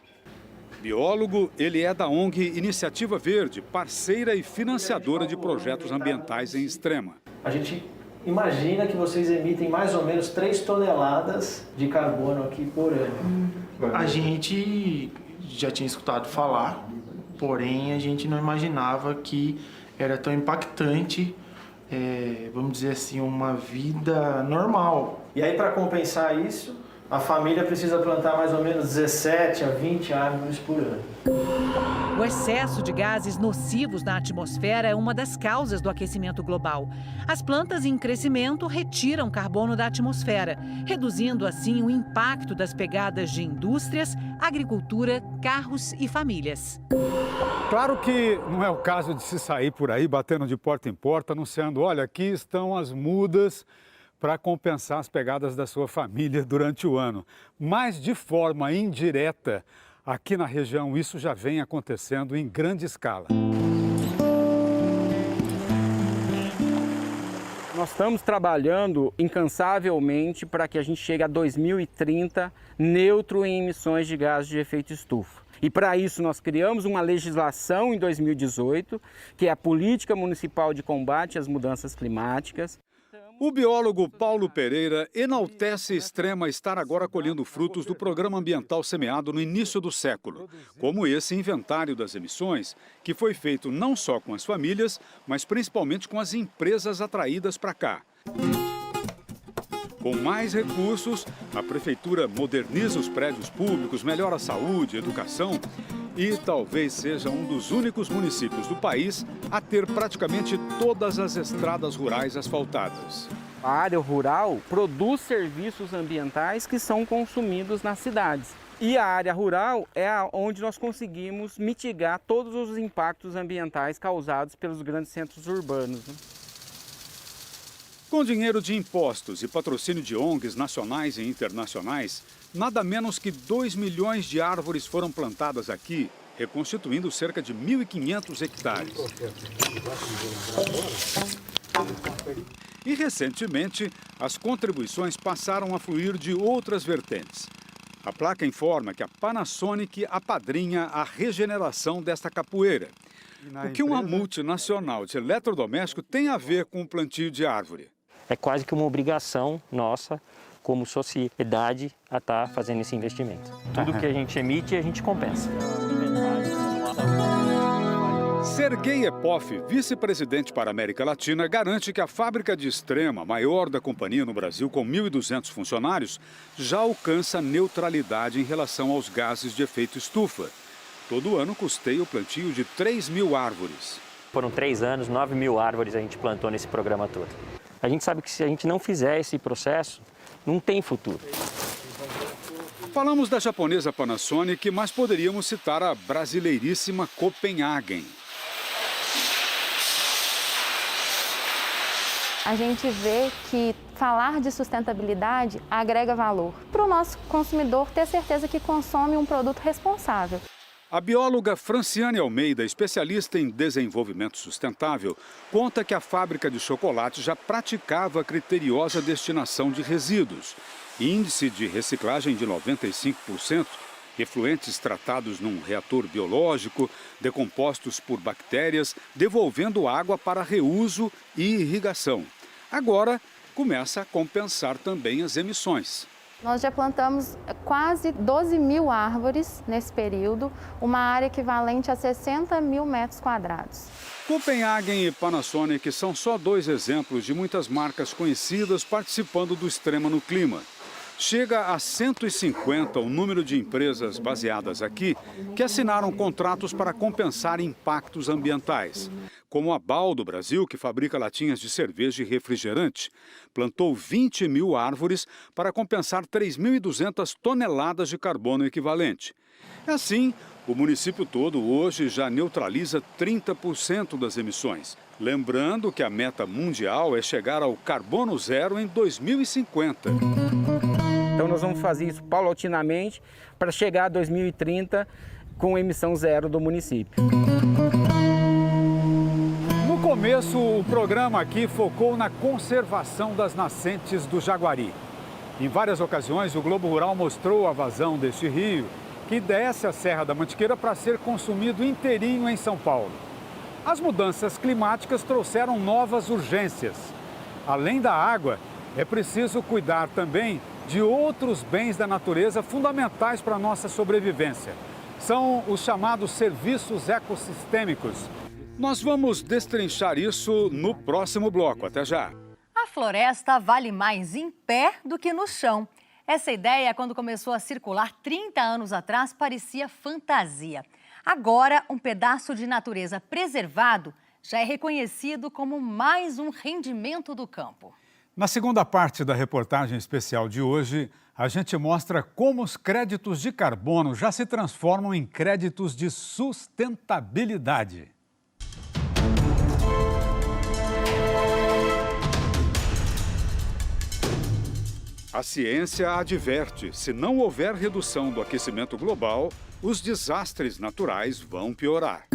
Biólogo, ele é da ONG Iniciativa Verde, parceira e financiadora de projetos ambientais em Extrema. A gente imagina que vocês emitem mais ou menos 3 toneladas de carbono aqui por ano. A gente já tinha escutado falar, porém a gente não imaginava que era tão impactante, vamos dizer assim, uma vida normal. E aí, para compensar isso, a família precisa plantar mais ou menos 17 a 20 árvores por ano. O excesso de gases nocivos na atmosfera é uma das causas do aquecimento global. As plantas em crescimento retiram carbono da atmosfera, reduzindo assim o impacto das pegadas de indústrias, agricultura, carros e famílias. Claro que não é o caso de se sair por aí batendo de porta em porta, anunciando: olha, aqui estão as mudas para compensar as pegadas da sua família durante o ano. Mas, de forma indireta, aqui na região isso já vem acontecendo em grande escala. Nós estamos trabalhando incansavelmente para que a gente chegue a 2030 neutro em emissões de gases de efeito estufa. E para isso nós criamos uma legislação em 2018, que é a Política Municipal de Combate às Mudanças Climáticas. O biólogo Paulo Pereira enaltece Extrema estar agora colhendo frutos do programa ambiental semeado no início do século, como esse inventário das emissões, que foi feito não só com as famílias, mas principalmente com as empresas atraídas para cá. Com mais recursos, a prefeitura moderniza os prédios públicos, melhora a saúde, educação e talvez seja um dos únicos municípios do país a ter praticamente todas as estradas rurais asfaltadas. A área rural produz serviços ambientais que são consumidos nas cidades. E a área rural é onde nós conseguimos mitigar todos os impactos ambientais causados pelos grandes centros urbanos, né? Com dinheiro de impostos e patrocínio de ONGs nacionais e internacionais, nada menos que 2 milhões de árvores foram plantadas aqui, reconstituindo cerca de 1.500 hectares. E, recentemente, as contribuições passaram a fluir de outras vertentes. A placa informa que a Panasonic apadrinha a regeneração desta capoeira. O que uma multinacional de eletrodoméstico tem a ver com o plantio de árvore? É quase que uma obrigação nossa, como sociedade, a estar fazendo esse investimento. Tudo que a gente emite, a gente compensa. Sergei Epov, vice-presidente para a América Latina, garante que a fábrica de Extrema, maior da companhia no Brasil com 1.200 funcionários, já alcança neutralidade em relação aos gases de efeito estufa. Todo ano custeia o plantio de 3.000 árvores. Foram 3 anos, 9.000 árvores a gente plantou nesse programa todo. A gente sabe que se a gente não fizer esse processo, não tem futuro. Falamos da japonesa Panasonic, mas poderíamos citar a brasileiríssima Copenhagen. A gente vê que falar de sustentabilidade agrega valor para o nosso consumidor ter certeza que consome um produto responsável. A bióloga Franciane Almeida, especialista em desenvolvimento sustentável, conta que a fábrica de chocolate já praticava a criteriosa destinação de resíduos, índice de reciclagem de 95%, efluentes tratados num reator biológico, decompostos por bactérias, devolvendo água para reuso e irrigação. Agora, começa a compensar também as emissões. Nós já plantamos quase 12 mil árvores nesse período, uma área equivalente a 60 mil metros quadrados. Copenhagen e Panasonic são só 2 exemplos de muitas marcas conhecidas participando do Extrema no Clima. Chega a 150 o número de empresas baseadas aqui que assinaram contratos para compensar impactos ambientais. Como a Bal do Brasil, que fabrica latinhas de cerveja e refrigerante, plantou 20 mil árvores para compensar 3.200 toneladas de carbono equivalente. Assim, o município todo hoje já neutraliza 30% das emissões. Lembrando que a meta mundial é chegar ao carbono zero em 2050. Então nós vamos fazer isso paulatinamente para chegar a 2030 com emissão zero do município. No começo, o programa aqui focou na conservação das nascentes do Jaguari. Em várias ocasiões, o Globo Rural mostrou a vazão deste rio, que desce a Serra da Mantiqueira para ser consumido inteirinho em São Paulo. As mudanças climáticas trouxeram novas urgências. Além da água, é preciso cuidar também de outros bens da natureza fundamentais para a nossa sobrevivência. São os chamados serviços ecossistêmicos. Nós vamos destrinchar isso no próximo bloco. Até já! A floresta vale mais em pé do que no chão. Essa ideia, quando começou a circular 30 anos atrás, parecia fantasia. Agora, um pedaço de natureza preservado já é reconhecido como mais um rendimento do campo. Na segunda parte da reportagem especial de hoje, a gente mostra como os créditos de carbono já se transformam em créditos de sustentabilidade. A ciência adverte: se não houver redução do aquecimento global, os desastres naturais vão piorar.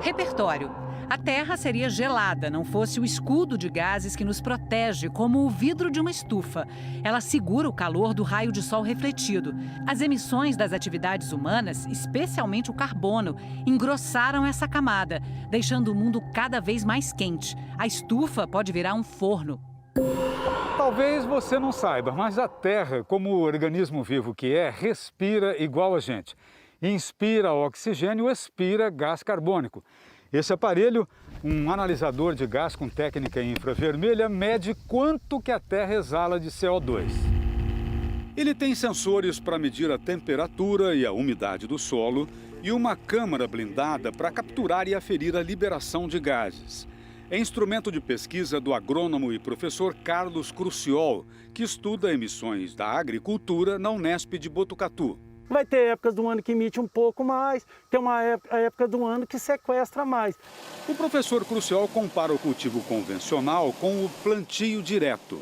Repertório. A Terra seria gelada, não fosse o escudo de gases que nos protege, como o vidro de uma estufa. Ela segura o calor do raio de sol refletido. As emissões das atividades humanas, especialmente o carbono, engrossaram essa camada, deixando o mundo cada vez mais quente. A estufa pode virar um forno. Talvez você não saiba, mas a Terra, como o organismo vivo que é, respira igual a gente. Inspira oxigênio, expira gás carbônico. Esse aparelho, um analisador de gás com técnica infravermelha, mede quanto que a Terra exala de CO2. Ele tem sensores para medir a temperatura e a umidade do solo e uma câmara blindada para capturar e aferir a liberação de gases. É instrumento de pesquisa do agrônomo e professor Carlos Cruciol, que estuda emissões da agricultura na Unesp de Botucatu. Vai ter épocas do ano que emite um pouco mais, tem uma época do ano que sequestra mais. O professor Cruciol compara o cultivo convencional com o plantio direto.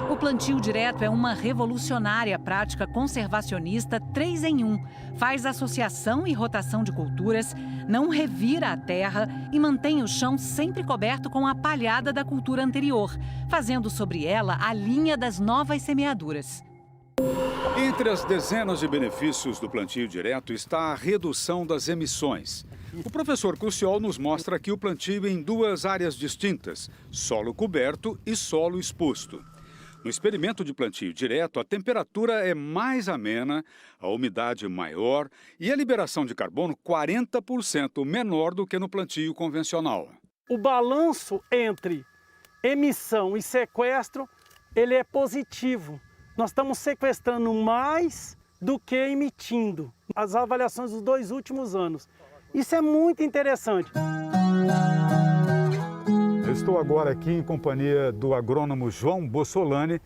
O plantio direto é uma revolucionária prática conservacionista 3 em 1. Faz associação e rotação de culturas, não revira a terra e mantém o chão sempre coberto com a palhada da cultura anterior, fazendo sobre ela a linha das novas semeaduras. Entre as dezenas de benefícios do plantio direto está a redução das emissões. O professor Cruciol nos mostra aqui o plantio em 2 áreas distintas, solo coberto e solo exposto. No experimento de plantio direto, a temperatura é mais amena, a umidade maior e a liberação de carbono 40% menor do que no plantio convencional. O balanço entre emissão e sequestro, ele é positivo. Nós estamos sequestrando mais do que emitindo. As avaliações dos 2 últimos anos. Isso é muito interessante. Eu estou agora aqui em companhia do agrônomo João Bossolani,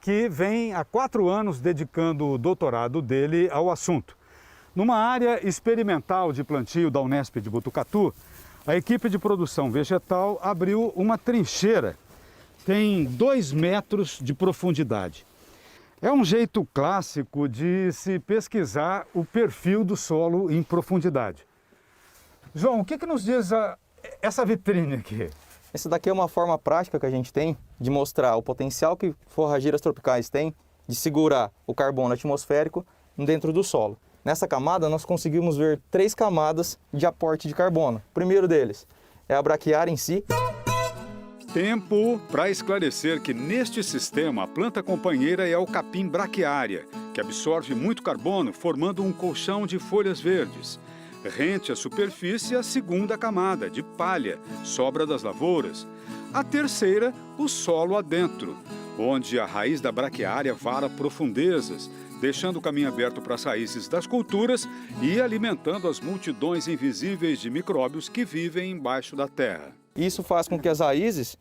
que vem há 4 anos dedicando o doutorado dele ao assunto. Numa área experimental de plantio da Unesp de Botucatu, a equipe de produção vegetal abriu uma trincheira. Tem 2 metros de profundidade. É um jeito clássico de se pesquisar o perfil do solo em profundidade. João, o que nos diz essa vitrine aqui? Essa daqui é uma forma prática que a gente tem de mostrar o potencial que forrageiras tropicais têm de segurar o carbono atmosférico dentro do solo. Nessa camada nós conseguimos ver 3 camadas de aporte de carbono. O primeiro deles é a braquiária em si. Tempo para esclarecer que neste sistema a planta companheira é o capim braquiária, que absorve muito carbono, formando um colchão de folhas verdes. Rente à superfície a segunda camada, de palha, sobra das lavouras. A terceira, o solo adentro, onde a raiz da braquiária vara profundezas, deixando o caminho aberto para as raízes das culturas e alimentando as multidões invisíveis de micróbios que vivem embaixo da terra. Isso faz com que as raízes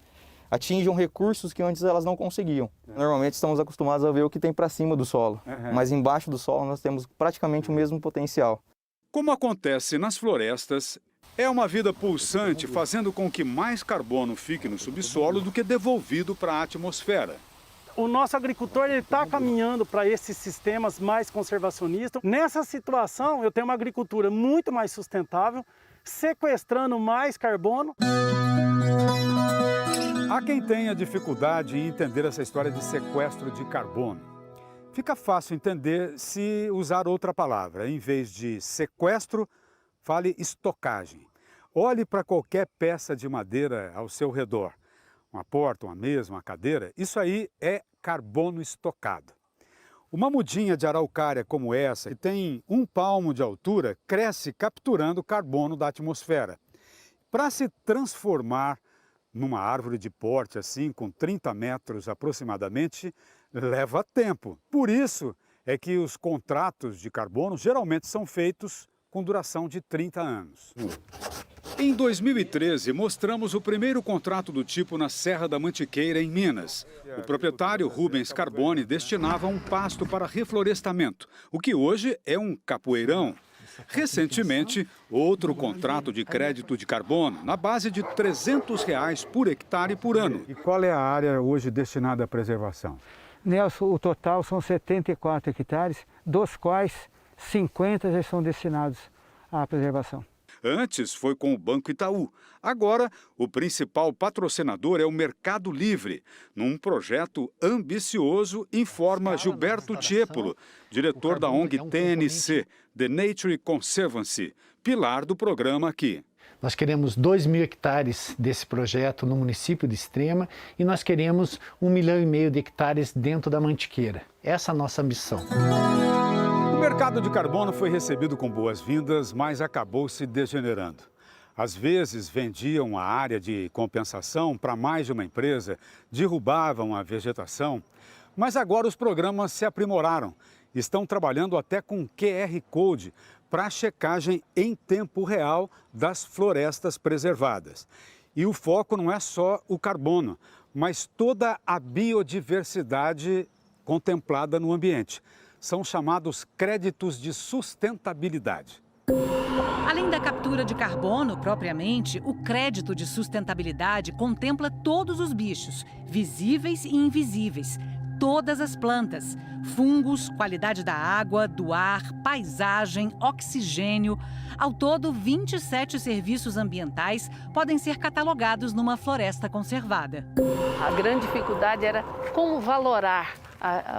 atinjam recursos que antes elas não conseguiam. Normalmente estamos acostumados a ver o que tem para cima do solo, mas embaixo do solo nós temos praticamente o mesmo potencial. Como acontece nas florestas, é uma vida pulsante, fazendo com que mais carbono fique no subsolo do que devolvido para a atmosfera. O nosso agricultor está caminhando para esses sistemas mais conservacionistas. Nessa situação, eu tenho uma agricultura muito mais sustentável, sequestrando mais carbono. Há quem tenha dificuldade em entender essa história de sequestro de carbono. Fica fácil entender se usar outra palavra. Em vez de sequestro, fale estocagem. Olhe para qualquer peça de madeira ao seu redor. Uma porta, uma mesa, uma cadeira, isso aí é carbono estocado. Uma mudinha de araucária como essa, que tem 1 palmo de altura, cresce capturando carbono da atmosfera. Para se transformar numa árvore de porte assim, com 30 metros aproximadamente, leva tempo. Por isso é que os contratos de carbono geralmente são feitos com duração de 30 anos. Em 2013, mostramos o primeiro contrato do tipo na Serra da Mantiqueira, em Minas. O proprietário Rubens Carbone destinava um pasto para reflorestamento, o que hoje é um capoeirão. Recentemente, outro contrato de crédito de carbono, na base de R$ 300 por hectare por ano. E qual é a área hoje destinada à preservação? Nelson, o total são 74 hectares, dos quais 50 já são destinados à preservação. Antes foi com o Banco Itaú. Agora, o principal patrocinador é o Mercado Livre, num projeto ambicioso, informa Gilberto Tiepolo, diretor da ONG TNC, The Nature Conservancy, pilar do programa aqui. Nós queremos 2.000 hectares desse projeto no município de Extrema e nós queremos 1,5 milhão de hectares dentro da Mantiqueira. Essa é a nossa missão. O mercado de carbono foi recebido com boas-vindas, mas acabou se degenerando. Às vezes vendiam a área de compensação para mais de uma empresa, derrubavam a vegetação, mas agora os programas se aprimoraram. Estão trabalhando até com QR Code para checagem em tempo real das florestas preservadas. E o foco não é só o carbono, mas toda a biodiversidade contemplada no ambiente. São chamados créditos de sustentabilidade. Além da captura de carbono propriamente, o crédito de sustentabilidade contempla todos os bichos, visíveis e invisíveis, todas as plantas, fungos, qualidade da água, do ar, paisagem, oxigênio. Ao todo, 27 serviços ambientais podem ser catalogados numa floresta conservada. A grande dificuldade era como valorar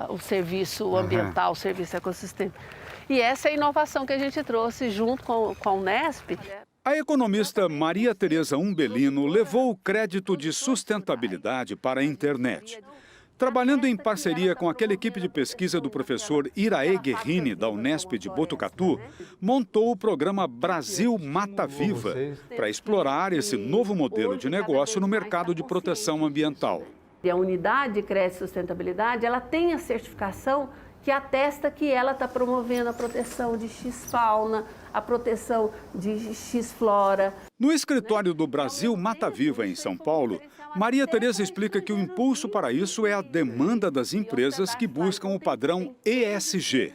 o serviço ambiental, o serviço ecossistema. E essa é a inovação que a gente trouxe junto com a Unesp. A economista Maria Tereza Umbelino levou o crédito de sustentabilidade para a internet. Trabalhando em parceria com aquela equipe de pesquisa do professor Iraê Guerrini, da Unesp de Botucatu, montou o programa Brasil Mata Viva para explorar esse novo modelo de negócio no mercado de proteção ambiental. E a unidade de crédito e sustentabilidade, ela tem a certificação que atesta que ela está promovendo a proteção de X-fauna, a proteção de X-flora. No escritório do Brasil Mata Viva, em São Paulo, Maria Tereza explica que o impulso para isso é a demanda das empresas que buscam o padrão ESG.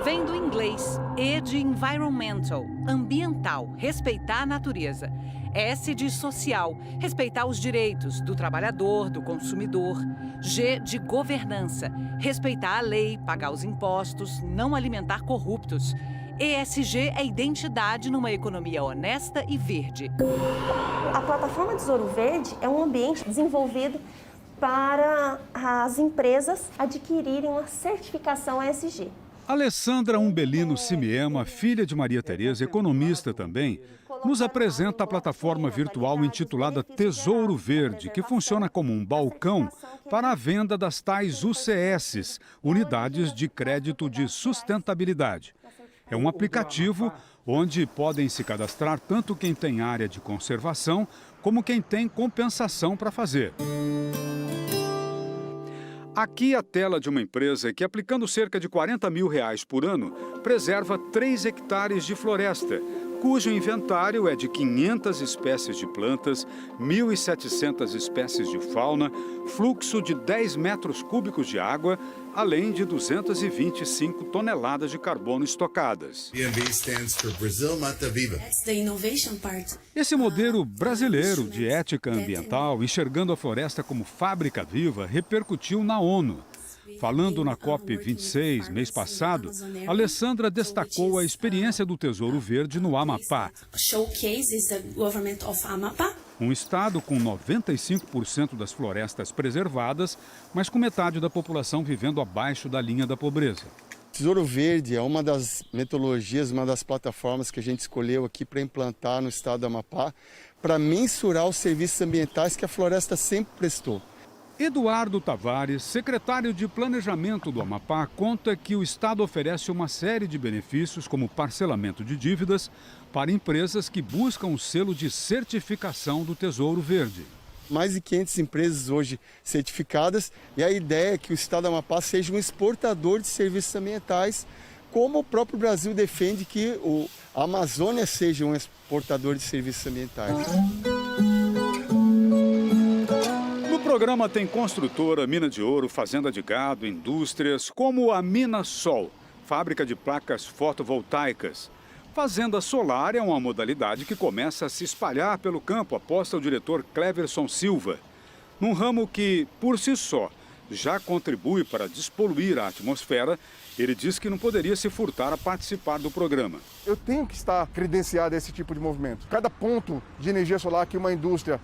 Vem do inglês, E de environmental, ambiental, respeitar a natureza. S de social, respeitar os direitos do trabalhador, do consumidor. G de governança, respeitar a lei, pagar os impostos, não alimentar corruptos. ESG é identidade numa economia honesta e verde. A plataforma Tesouro Verde é um ambiente desenvolvido para as empresas adquirirem uma certificação ESG. Alessandra Umbelino Simiema, filha de Maria Tereza, economista também, nos apresenta a plataforma virtual intitulada Tesouro Verde, que funciona como um balcão para a venda das tais UCS, Unidades de Crédito de Sustentabilidade. É um aplicativo onde podem se cadastrar tanto quem tem área de conservação como quem tem compensação para fazer. Aqui a tela de uma empresa que, aplicando cerca de R$40 mil por ano, preserva 3 hectares de floresta, cujo inventário é de 500 espécies de plantas, 1.700 espécies de fauna, fluxo de 10 metros cúbicos de água, além de 225 toneladas de carbono estocadas. Esse modelo brasileiro de ética ambiental, enxergando a floresta como fábrica viva, repercutiu na ONU. Falando na COP26, mês passado, Alessandra destacou a experiência do Tesouro Verde no Amapá. Um estado com 95% das florestas preservadas, mas com metade da população vivendo abaixo da linha da pobreza. Tesouro Verde é uma das metodologias, uma das plataformas que a gente escolheu aqui para implantar no estado do Amapá, para mensurar os serviços ambientais que a floresta sempre prestou. Eduardo Tavares, secretário de Planejamento do Amapá, conta que o Estado oferece uma série de benefícios, como parcelamento de dívidas, para empresas que buscam o selo de certificação do Tesouro Verde. Mais de 500 empresas hoje certificadas, e a ideia é que o Estado do Amapá seja um exportador de serviços ambientais, como o próprio Brasil defende que a Amazônia seja um exportador de serviços ambientais. O programa tem construtora, mina de ouro, fazenda de gado, indústrias, como a Mina Sol, fábrica de placas fotovoltaicas. Fazenda solar é uma modalidade que começa a se espalhar pelo campo, aposta o diretor Cleverson Silva. Num ramo que, por si só, já contribui para despoluir a atmosfera, ele diz que não poderia se furtar a participar do programa. Eu tenho que estar credenciado a esse tipo de movimento. Cada ponto de energia solar que uma indústria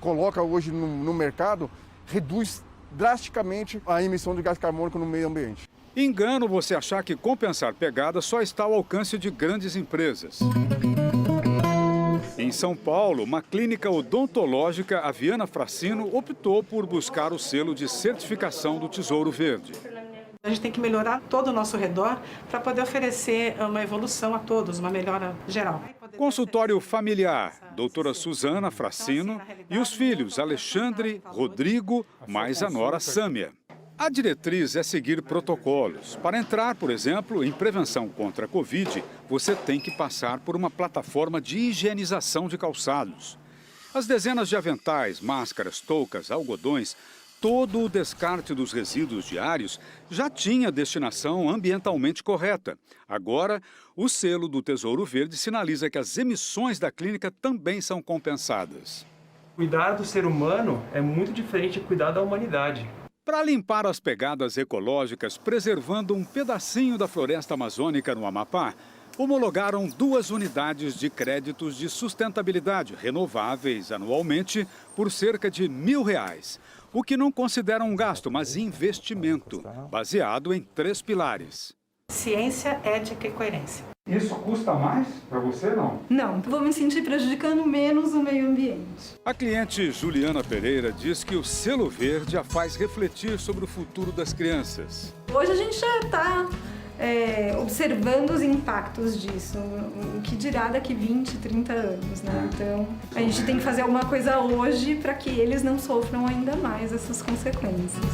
coloca hoje no mercado, reduz drasticamente a emissão de gás carbônico no meio ambiente. Engano você achar que compensar pegada só está ao alcance de grandes empresas. Em São Paulo, uma clínica odontológica, a Viana Fracino, optou por buscar o selo de certificação do Tesouro Verde. A gente tem que melhorar todo o nosso redor para poder oferecer uma evolução a todos, uma melhora geral. Consultório familiar, doutora Suzana Fracino e os filhos Alexandre, Rodrigo, mais a nora Sâmia. A diretriz é seguir protocolos. Para entrar, por exemplo, em prevenção contra a Covid, você tem que passar por uma plataforma de higienização de calçados. As dezenas de aventais, máscaras, toucas, algodões, todo o descarte dos resíduos diários já tinha destinação ambientalmente correta. Agora, o selo do Tesouro Verde sinaliza que as emissões da clínica também são compensadas. Cuidar do ser humano é muito diferente de cuidar da humanidade. Para limpar as pegadas ecológicas, preservando um pedacinho da floresta amazônica no Amapá, homologaram 2 unidades de créditos de sustentabilidade renováveis anualmente por cerca de R$1.000. O que não considera um gasto, mas investimento, baseado em 3 pilares. Ciência, ética e coerência. Isso custa mais para você, não? Não, vou me sentir prejudicando menos o meio ambiente. A cliente Juliana Pereira diz que o selo verde a faz refletir sobre o futuro das crianças. Hoje a gente já está observando os impactos disso, o que dirá daqui 20, 30 anos, né? Então, a gente tem que fazer alguma coisa hoje para que eles não sofram ainda mais essas consequências.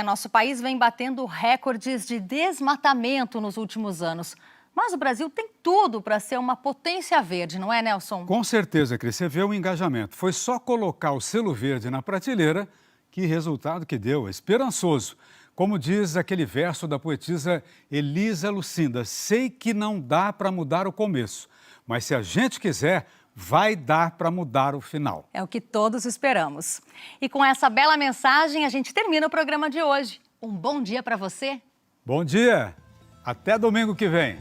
Nosso país vem batendo recordes de desmatamento nos últimos anos. Mas o Brasil tem tudo para ser uma potência verde, não é, Nelson? Com certeza, Cris. Você vê o engajamento. Foi só colocar o selo verde na prateleira. Que resultado que deu, esperançoso. Como diz aquele verso da poetisa Elisa Lucinda, sei que não dá para mudar o começo, mas se a gente quiser, vai dar para mudar o final. É o que todos esperamos. E com essa bela mensagem, a gente termina o programa de hoje. Um bom dia para você. Bom dia, até domingo que vem.